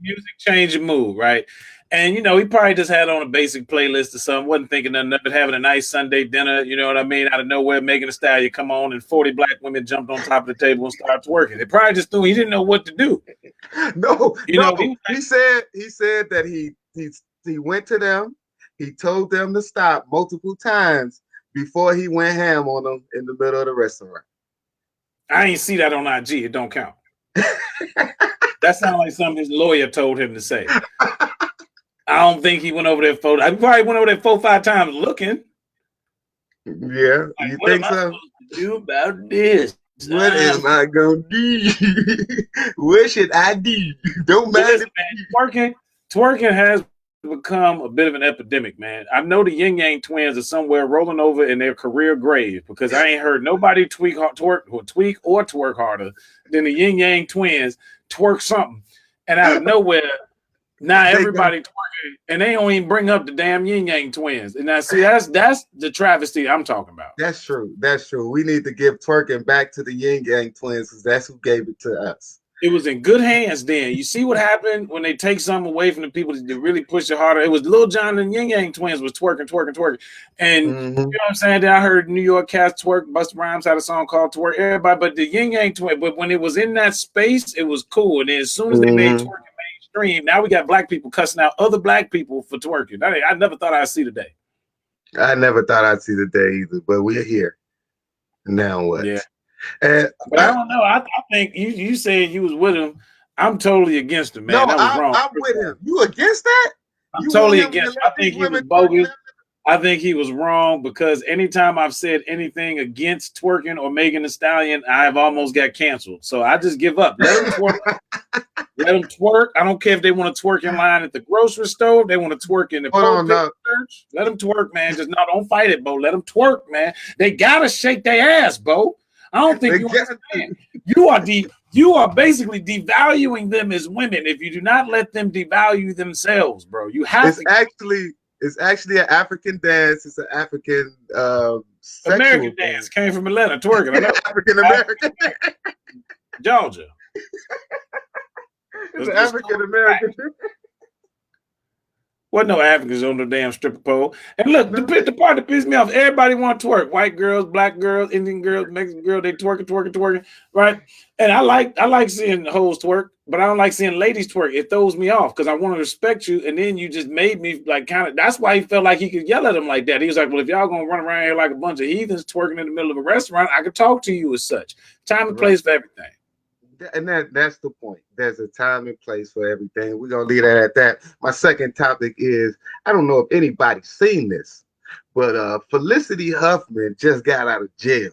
Music change your mood, right? And he probably just had on a basic playlist or something. Wasn't thinking nothing of it. Having a nice Sunday dinner, you know what I mean? Out of nowhere, Megan Thee Stallion come on, and 40 black women jumped on top of the table and started twerking. They probably just knew he didn't know what to do. No. He said that he went to them. He told them to stop multiple times before he went ham on them in the middle of the restaurant. I ain't see that on IG. It don't count. That sounds like something his lawyer told him to say. I don't think he went over there for. I probably went over there 4 or 5 times looking. Yeah, like, you think so? Do about this? What am I gonna do? What should I do? Don't matter. Twerking has become a bit of an epidemic, man. I know the Yin Yang twins are somewhere rolling over in their career grave because I ain't heard nobody tweak or twerk harder than the Yin Yang twins twerk something. And out of nowhere, now everybody twerking, and they don't even bring up the damn Yin Yang twins. And now, see, that's the travesty I'm talking about. That's true. That's true. We need to give twerking back to the Yin Yang twins because that's who gave it to us. It was in good hands then. You see what happened when they take something away from the people that really push it harder. It was Lil Jon and Yin Yang twins was twerking. And you know what I'm saying? Then I heard New York cats twerk. Busta Rhymes had a song called Twerk. Everybody, but the Yin Yang twin. But when it was in that space, it was cool. And then as soon as they made twerking mainstream, now we got black people cussing out other black people for twerking. I never thought I'd see the day. I never thought I'd see the day either. But we're here. Now what? Yeah. But I don't know. I think you said you was with him. I'm totally against him, man. No, that was wrong. I'm with him. You against that? I'm totally against. I think he was bogus. I think he was wrong because anytime I've said anything against twerking or Megan Thee Stallion, I've almost got canceled. So I just give up. Let them twerk. Let them twerk. I don't care if they want to twerk in line at the grocery store. If they want to twerk in the church. Let them twerk, man. Just don't fight it, Bo. Let them twerk, man. They gotta shake their ass, Bo. I don't think you understand. You are basically devaluing them as women if you do not let them devalue themselves, bro. You have it's actually an African dance. It's an African sexual American dance came from Atlanta, twerking. I know. African American. Georgia. It's an African American. Wasn't no Africans on the damn stripper pole. And look, the part that pissed me off, everybody want to twerk. White girls, black girls, Indian girls, Mexican girls, they twerking, right? And I like seeing hoes twerk, but I don't like seeing ladies twerk. It throws me off because I want to respect you, and then you just made me like kind of. That's why he felt like he could yell at them like that. He was like, "Well, if y'all gonna run around here like a bunch of heathens twerking in the middle of a restaurant, I could talk to you as such. Time and place for everything." And that's the point. There's a time and place for everything. We're gonna leave that at that. My second topic is, I don't know if anybody's seen this, but Felicity Huffman just got out of jail.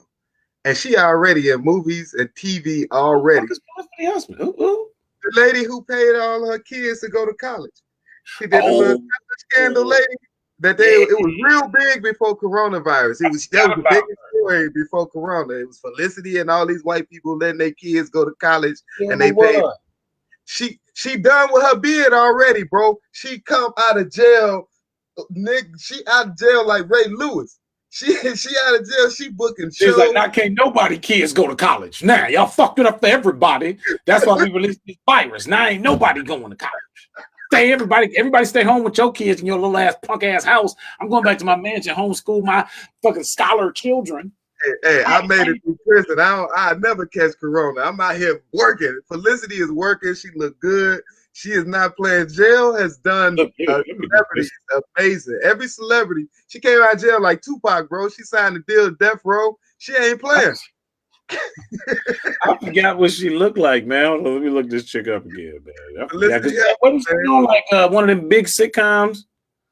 And she already in movies and TV already. Felicity Huffman? The lady who paid all her kids to go to college. She did a little scandal lady. It was real big before coronavirus. That was the biggest story before Corona. It was Felicity and all these white people letting their kids go to college, and they paid. She done with her bid already, bro. She come out of jail, Nick. She out of jail like Ray Lewis. She out of jail. She booking shows. She's like, now can't nobody kids go to college. Now y'all fucked it up for everybody. That's why we released this virus. Now ain't nobody going to college. Everybody stay home with your kids in your little ass punk ass house. I'm going back to my mansion, homeschool my fucking scholar children. Hey, I made it through prison. I never catch corona. I'm out here working. Felicity is working. She look good. She is not playing. Jail has done celebrities amazing. Every celebrity. She came out of jail like Tupac, bro. She signed a deal with Death Row. She ain't playing. I forgot what she looked like, man. Let me look this chick up again, man. Wasn't she on like one of them big sitcoms?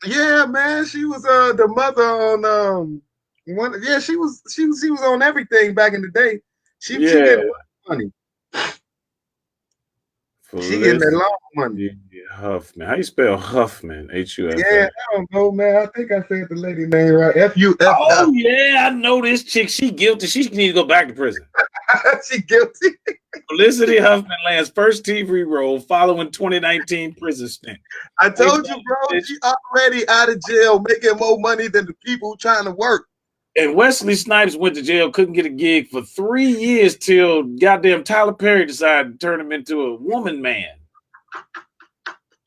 Yeah, man. She was the mother on one. Yeah, she was on everything back in the day. She getting money. She getting that long money. Huffman. How you spell Huffman? H-U-F. Yeah, I don't know, man. I think I said the lady name right. F-U-F. Oh, yeah, I know this chick. She guilty. She need to go back to prison. She guilty. Felicity Huffman lands first TV role following 2019 prison stint. I told you, bro. She already out of jail, making more money than the people trying to work. And Wesley Snipes went to jail, couldn't get a gig for 3 years till goddamn Tyler Perry decided to turn him into a woman man.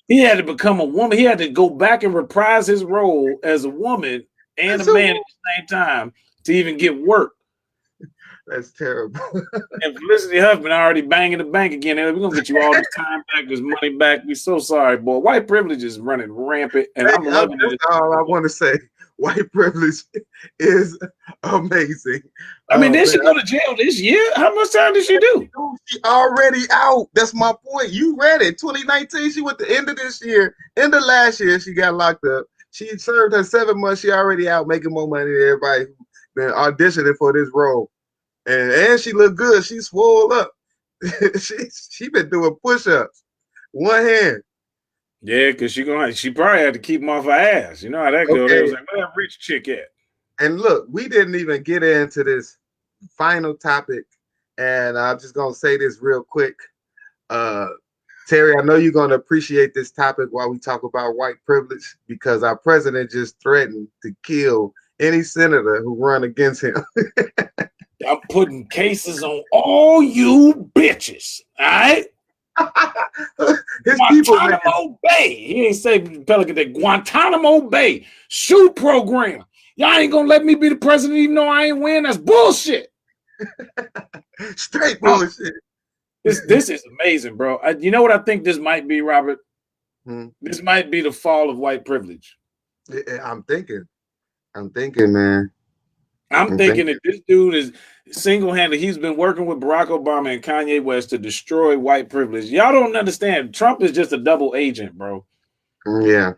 He had to become a woman. He had to go back and reprise his role as a woman and a man at the same time to even get work. That's terrible. And Felicity Huffman already banging the bank again. We're going to get you all this time back, this money back. We're so sorry, boy. White privilege is running rampant, and I'm loving it. That's all I want to say. White privilege is amazing. I mean, did she go to jail this year? How much time did she do? She already out. That's my point. You read it. 2019, she went the end of this year. End of last year, she got locked up. She served her 7 months. She already out making more money than everybody who been auditioning for this role. And she looked good. She swole up. she been doing push-ups. One hand. Yeah, because she probably had to keep them off her ass. You know how that goes. They was like, where that rich chick at? And look, we didn't even get into this final topic. And I'm just gonna say this real quick. Terry, I know you're gonna appreciate this topic while we talk about white privilege, because our president just threatened to kill any senator who run against him. I'm putting cases on all you bitches. All right. His people, Guantanamo Bay. He ain't say Pelican Day. Guantanamo Bay shoe program. Y'all ain't gonna let me be the president even though I ain't win. That's bullshit. Straight bullshit. This is amazing, bro. You know what I think this might be, Robert? This might be the fall of white privilege. I'm thinking, man. I'm thinking that this dude is single-handed. He's been working with Barack Obama and Kanye West to destroy white privilege. Y'all don't understand. Trump is just a double agent, bro. Yeah.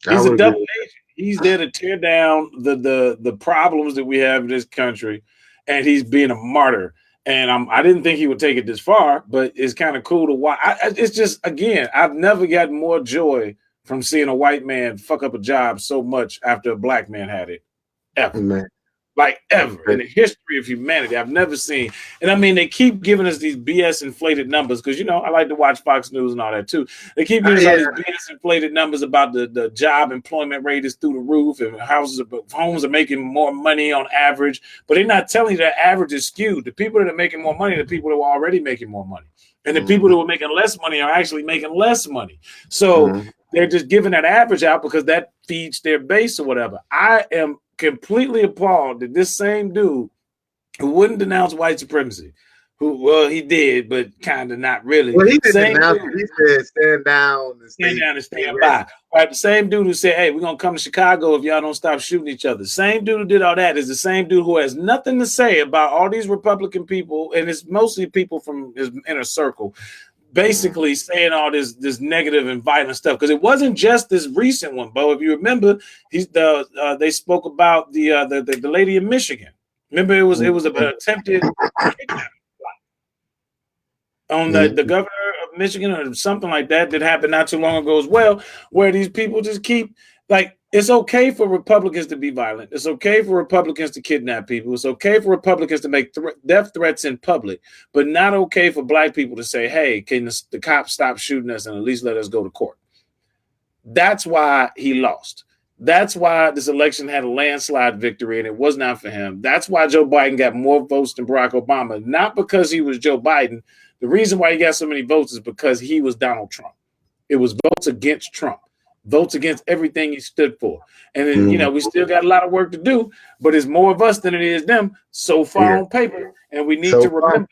He's a double agent. He's there to tear down the problems that we have in this country, and he's being a martyr. And I didn't think he would take it this far, but it's kind of cool to watch. It's just, again, I've never gotten more joy from seeing a white man fuck up a job so much after a black man had it. Ever. Man. like ever in the history of humanity. I've never seen. And I mean, they keep giving us these BS inflated numbers because, you know, I like to watch Fox News and all that too. They keep giving us all these BS inflated numbers about the job employment rate is through the roof and homes are making more money on average, but they're not telling you that average is skewed. The people that are making more money are the people that were already making more money. And the people that were making less money are actually making less money. So they're just giving that average out because that feeds their base or whatever. I am completely appalled that this same dude who wouldn't denounce white supremacy, he did, but kind of not really. Well, he didn't Same announce dude, it. He said, "Stand down and stand by." Right, the same dude who said, "Hey, we're gonna come to Chicago if y'all don't stop shooting each other." Same dude who did all that is the same dude who has nothing to say about all these Republican people, and it's mostly people from his inner circle, basically saying all this negative and violent stuff. Because it wasn't just this recent one, Bo. If you remember, they spoke about the lady in Michigan. Remember, it was an attempted kidnapping on the governor of Michigan or something like that happened not too long ago as well, where these people just keep like, it's okay for Republicans to be violent. It's okay for Republicans to kidnap people. It's okay for Republicans to make death threats in public, but not okay for black people to say, hey, can the cops stop shooting us and at least let us go to court? That's why he lost. That's why this election had a landslide victory, and it was not for him. That's why Joe Biden got more votes than Barack Obama, not because he was Joe Biden. The reason why he got so many votes is because he was Donald Trump. It was votes against Trump, votes against everything he stood for. And then, you know, we still got a lot of work to do, but it's more of us than it is them so far on paper, and we need to remember.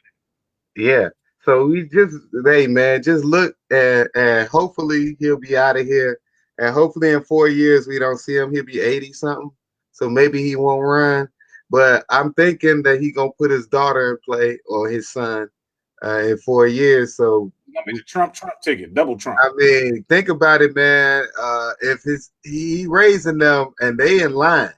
Yeah. So we just, hey, man, just look and hopefully he'll be out of here. And hopefully in 4 years we don't see him. He'll be 80 something. So maybe he won't run. But I'm thinking that he gonna put his daughter in play or his son in 4 years. So I mean, the Trump ticket, double Trump. I mean, think about it, man. If he raising them and they in line,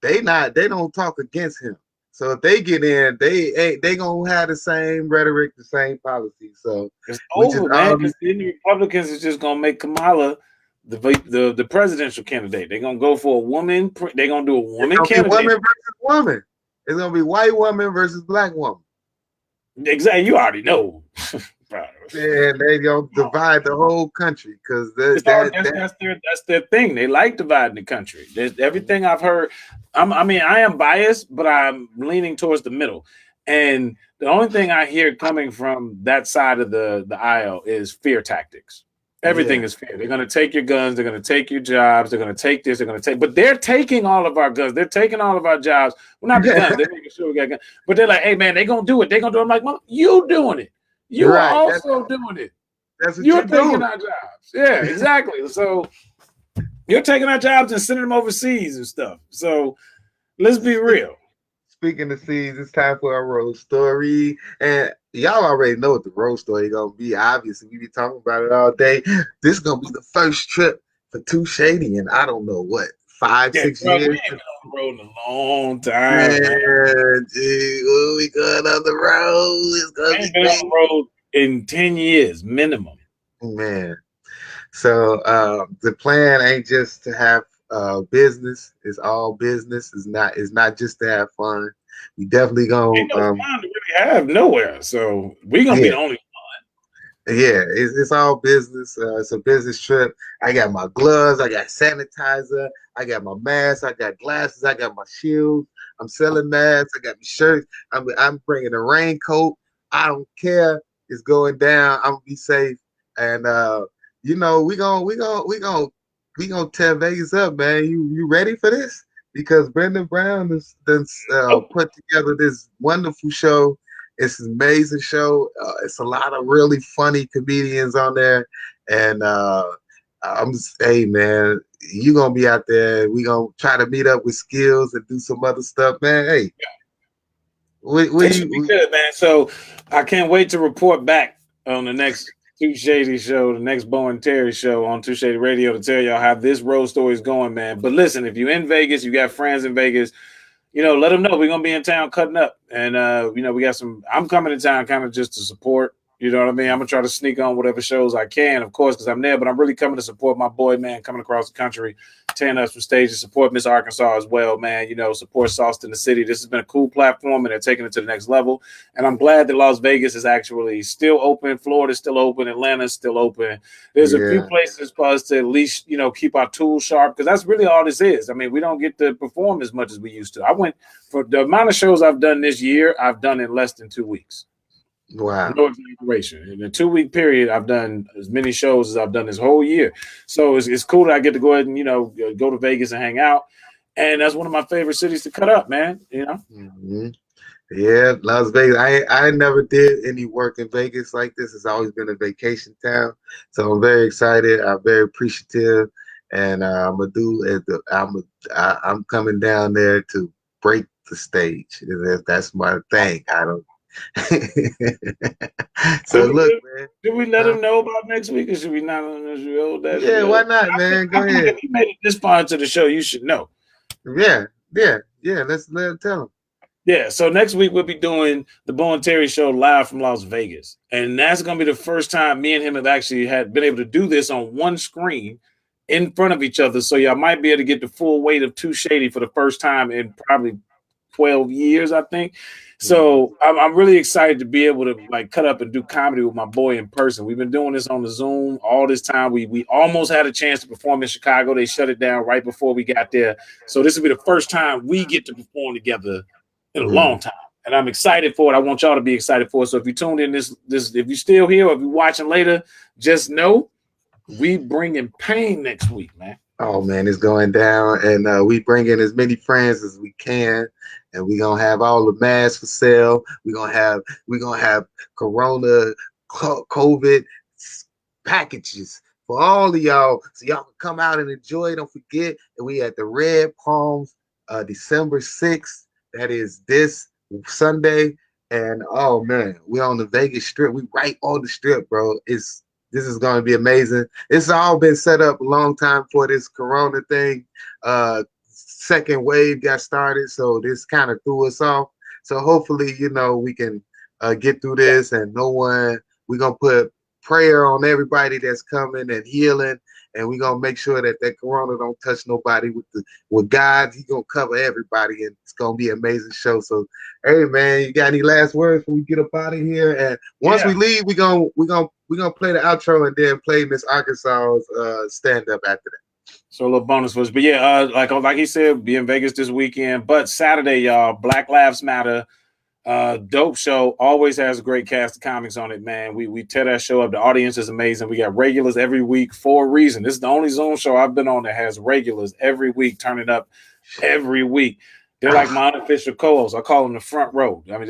they don't talk against him. So if they get in, they gonna have the same rhetoric, the same policy. So it's over, man. Because the Republicans is just gonna make Kamala the presidential candidate. They're gonna go for a woman. They're gonna do a woman candidate. Woman versus woman. It's gonna be white woman versus black woman. Exactly. You already know. And they gonna divide the whole country because that's their thing. They like dividing the country. There's everything I've heard. I am biased, but I'm leaning towards the middle. And the only thing I hear coming from that side of the aisle is fear tactics. Everything is fear. They're going to take your guns. They're going to take your jobs. They're going to take this. They're going to take. But they're taking all of our guns. They're taking all of our jobs. Well, not the guns. They're making sure we got guns. But they're like, hey, man, they're going to do it. They're going to do it. I'm like, well, you doing it. You are also doing it. That's what you're taking our jobs. Yeah, exactly. So you're taking our jobs and sending them overseas and stuff. So let's be real. Speaking of seeds, it's time for our road story. And y'all already know what the road story is going to be. Obviously, we be talking about it all day. This is going to be the first trip for Shay'de in, I don't know what, 5-6 years. We ain't been on the road in a long time. Man, dude, we going on the road. It's going to be been on the road in 10 years minimum. Man. So the plan ain't just to have business. It's all business. It's not just to have fun. We definitely gonna ain't no fun to really have nowhere. So we gonna be the only one. Yeah, it's all business. It's a business trip. I got my gloves. I got sanitizer. I got my mask. I got glasses. I got my shield. I'm selling masks. I got my shirts. I'm bringing a raincoat. I don't care. It's going down. I'm gonna be safe. And you know, we gonna tear Vegas up, man. You ready for this? Because Brendan Brown has put together this wonderful show. It's an amazing show. It's a lot of really funny comedians on there, and hey man, you gonna be out there. We gonna try to meet up with Skills and do some other stuff, man. Hey, it should be good, man. So I can't wait to report back on the next Too Shay'de show, the next Bo and Terry show on Too Shay'de Radio to tell y'all how this road story is going, man. But listen, if you're in Vegas, you got friends in Vegas, you know, let them know we're gonna be in town cutting up, and you know, we got some. I'm coming to town kind of just to support. You know what I mean? I'm gonna try to sneak on whatever shows I can, of course, because I'm there. But I'm really coming to support my boy, man, coming across the country, tearing up some stages, support Miss Arkansas as well, man. You know, support Sauce in the City. This has been a cool platform, and they're taking it to the next level. And I'm glad that Las Vegas is actually still open. Florida's still open. Atlanta's still open. There's a few places for us to at least, you know, keep our tools sharp, because that's really all this is. I mean, we don't get to perform as much as we used to. I went for the amount of shows I've done this year. I've done in less than 2 weeks. Wow. No exaggeration. In a 2-week period, I've done as many shows as I've done this whole year. So it's cool that I get to go ahead and, you know, go to Vegas and hang out. And that's one of my favorite cities to cut up, man. You know? Mm-hmm. Yeah, Las Vegas. I never did any work in Vegas like this. It's always been a vacation town. So I'm very excited. I'm very appreciative. And I'm coming down there to break the stage. That's my thing. I don't. So look, man. Did we let him know about next week, or should we not let him know that? Yeah, why not, man? Go ahead. If you made it this far into the show, you should know. Yeah. Let's let him tell him. Yeah, so next week we'll be doing the Bo and Terry show live from Las Vegas, and that's going to be the first time me and him have actually been able to do this on one screen in front of each other. So y'all might be able to get the full weight of Too Shay'de for the first time in probably 12 years, I think. So I'm really excited to be able to like cut up and do comedy with my boy in person. We've been doing this on the Zoom all this time. We almost had a chance to perform in Chicago. They shut it down right before we got there. So this will be the first time we get to perform together in a long time. And I'm excited for it. I want y'all to be excited for it. So if you tuned in this, if you're still here or if you're watching later, just know we bringing pain next week, man. Oh man, it's going down, and we bring in as many friends as we can, and we're gonna have all the masks for sale. We're gonna have Corona COVID packages for all of y'all, so y'all can come out and enjoy. Don't forget, and we at the Red Palms, December 6th. That is this Sunday, and oh man, we're on the Vegas Strip. We right on the Strip, bro. This is going to be amazing. It's all been set up a long time for this Corona thing. Second wave got started, so this kind of threw us off. So hopefully, you know, we can get through this, and we're going to put prayer on everybody that's coming and healing, and we're going to make sure that Corona don't touch nobody. With God, he's going to cover everybody, and it's going to be an amazing show. So, hey, man, you got any last words before we get up out of here? And once we leave, we're gonna play the outro and then play Miss Arkansas's stand-up after that. So a little bonus for us. But yeah, like he said, be in Vegas this weekend. But Saturday, y'all, Black Lives Matter. Dope show. Always has a great cast of comics on it, man. We tear that show up. The audience is amazing. We got regulars every week for a reason. This is the only Zoom show I've been on that has regulars every week, turning up every week. They're like my unofficial co-hosts. I call them the front row. I mean,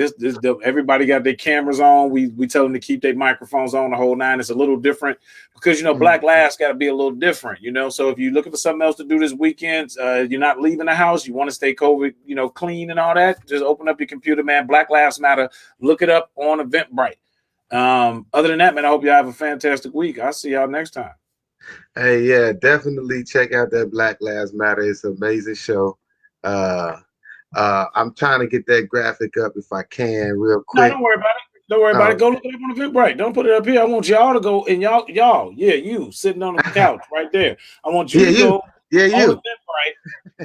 everybody got their cameras on. We tell them to keep their microphones on the whole nine. It's a little different because, you know, Black Lives got to be a little different, you know. So if you're looking for something else to do this weekend, you're not leaving the house, you want to stay COVID, you know, clean and all that, just open up your computer, man. Black Lives Matter. Look it up on Eventbrite. Other than that, man, I hope y'all have a fantastic week. I'll see y'all next time. Hey, yeah, definitely check out that Black Lives Matter. It's an amazing show. I'm trying to get that graphic up if I can real quick. No, don't worry about it. Don't worry about it. Go look it up on Eventbrite. Don't put it up here. I want y'all to go, and y'all, you sitting on the couch right there. I want you to go on Eventbrite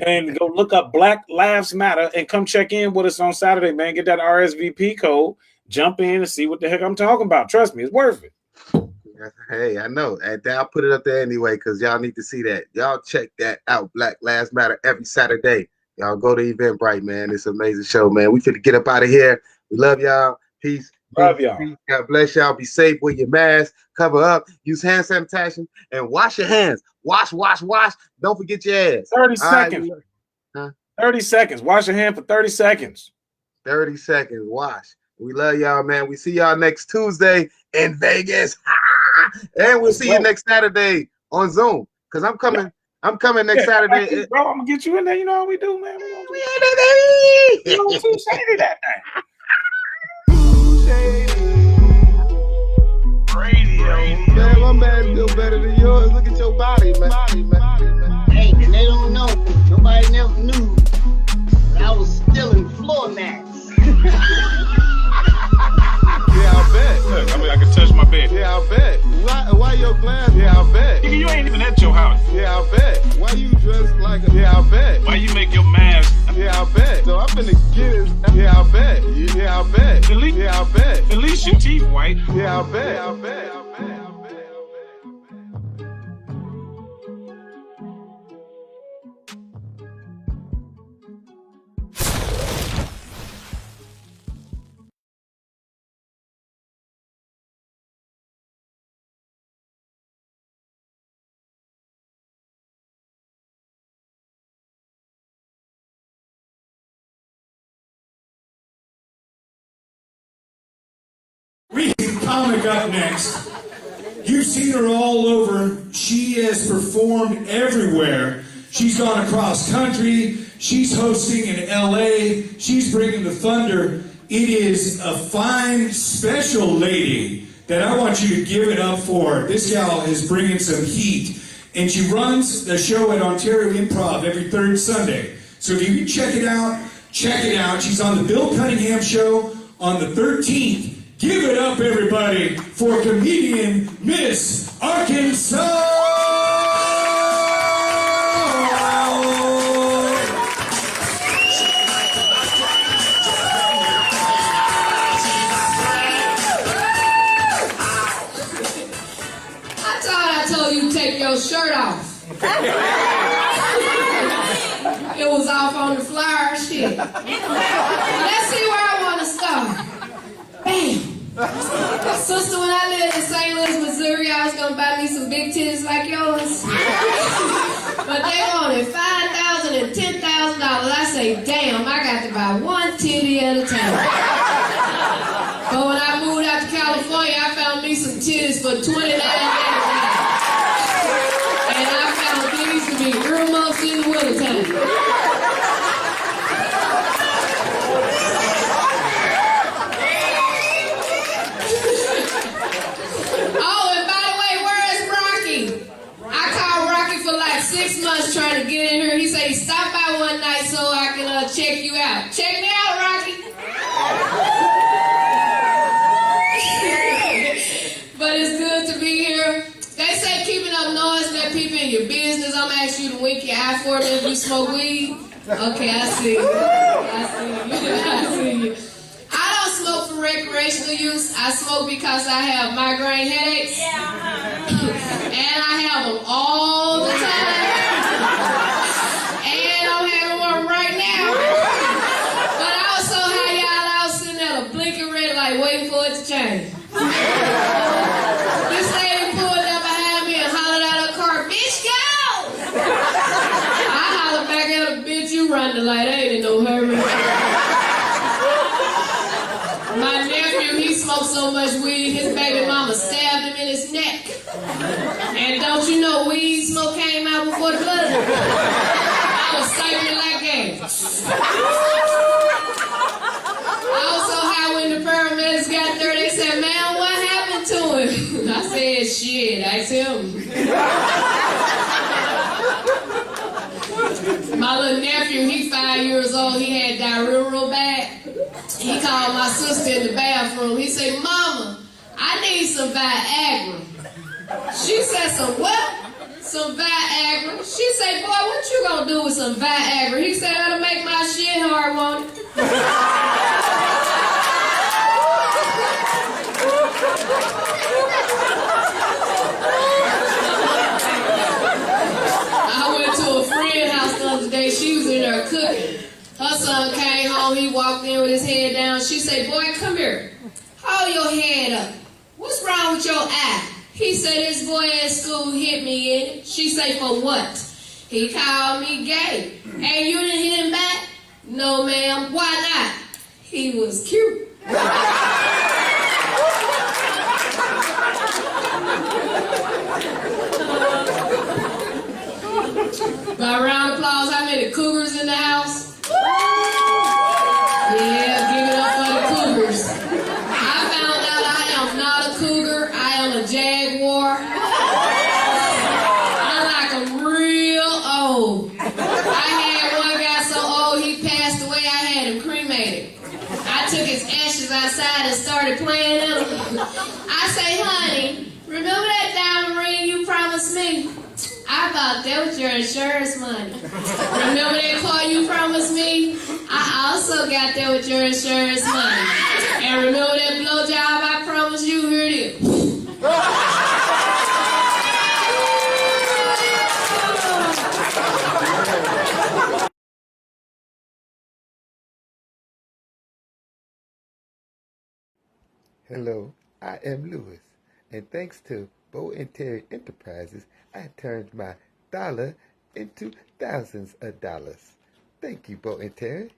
and go look up Black Lives Matter and come check in with us on Saturday, man. Get that RSVP code. Jump in and see what the heck I'm talking about. Trust me, it's worth it. Hey, I know. And I'll put it up there anyway because y'all need to see that. Y'all check that out. Black Lives Matter every Saturday. Y'all go to Eventbrite, man. It's an amazing show, man. We finna get up out of here. We love y'all. Peace. Love y'all. Peace. God bless y'all. Be safe. Wear your mask. Cover up. Use hand sanitation. And wash your hands. Wash. Don't forget your ass. 30 seconds. Right. 30 seconds. Wash your hand for 30 seconds. 30 seconds. Wash. We love y'all, man. We see y'all next Tuesday in Vegas. And we'll see you next Saturday on Zoom. Because I'm coming. Yeah. I'm coming next Saturday. Bro, I'm gonna get you in there. You know how we do, man. We gonna do Too Shay'de that night. Radio. Man, my man still better than yours. Look at your body, man. Hey, and they don't know. Nobody never knew. But I was stealing floor mats. Yeah, I bet. Look, I mean, I can tell glass? Yeah, I bet. Nigga, you ain't even at your house. Yeah, I bet. Why you dressed like a... Yeah, I bet. Why you make your mask? Yeah, I bet. So I'm finna get it. Yeah, I bet. Yeah, I bet. Yeah, I bet. At least your teeth white. Yeah, I bet. I bet. I bet. We have comic up next. You've seen her all over. She has performed everywhere. She's gone across country. She's hosting in LA. She's bringing the thunder. It is a fine, special lady that I want you to give it up for. This gal is bringing some heat. And she runs the show at Ontario Improv every third Sunday. So if you can check it out, check it out. She's on the Bill Cunningham Show on the 13th. Give it up, everybody, for comedian Miss Arkansas! I told you to take your shirt off. It was off on the flyer shit. Let's see where I want to start. Bam! Sister, when I lived in St. Louis, Missouri, I was going to buy me some big titties like yours. But they wanted $5,000 and $10,000. I say, damn, I got to buy one titty at a time. But when I moved out to California, I found me some titties for $29. And I found these to be earmuffs in the wintertime. For like 6 months trying to get in here. He said, stop by one night so I can check you out. Check me out, Rocky. But it's good to be here. They say keeping up noise, let people in your business. I'm going to ask you to wink your eye for me if you smoke weed. Okay, I see you. I see you. I don't smoke for recreational use. I smoke because I have migraine headaches. And I have them all the time. And I'm having one right now. But I was so high, y'all, I was sitting at a blinking red light waiting for it to change. This lady pulled up behind me and hollered out her car, bitch, go! I hollered back at her, bitch, you run the light, I ain't in no hurry. My nephew, he smoked so much weed, his baby mama stabbed him in his neck. And don't you know weed smoke came out before the blood? I was cycling like that. I was so high when the paramedics got there, they said, man, what happened to him? I said, shit, that's him. My little nephew, he 5 years old, he had diarrhea real bad. He called my sister in the bathroom. He said, Mama, I need some Viagra. She said, some what? Some Viagra. She said, boy, what you gonna do with some Viagra? He said, that'll make my shit hard, won't it? I went to a friend's house the other day. She was in there cooking. Her son came home. He walked in with his head down. She said, boy, come here. Hold your head up. What's wrong with your eye? He said, this boy at school hit me in it. She said, for what? He called me gay. Hey, you didn't hit him back? No, ma'am. Why not? He was cute. By round of applause, how many cougars in the house? Yeah, give it up for the cougars. I found out I am not a cougar. I am a jaguar. I like them real old. I had one guy so old he passed away. I had him cremated. I took his ashes outside and started playing them. I say, honey, remember that diamond ring promised me? I thought that was your insurance money. Remember that car you promised me? I also got that with your insurance money. And remember that blowjob I promised you? Here it is. Hello, I am Lewis, and thanks to Bo and Terry Enterprises, I turned my dollar into thousands of dollars. Thank you, Bo and Terry.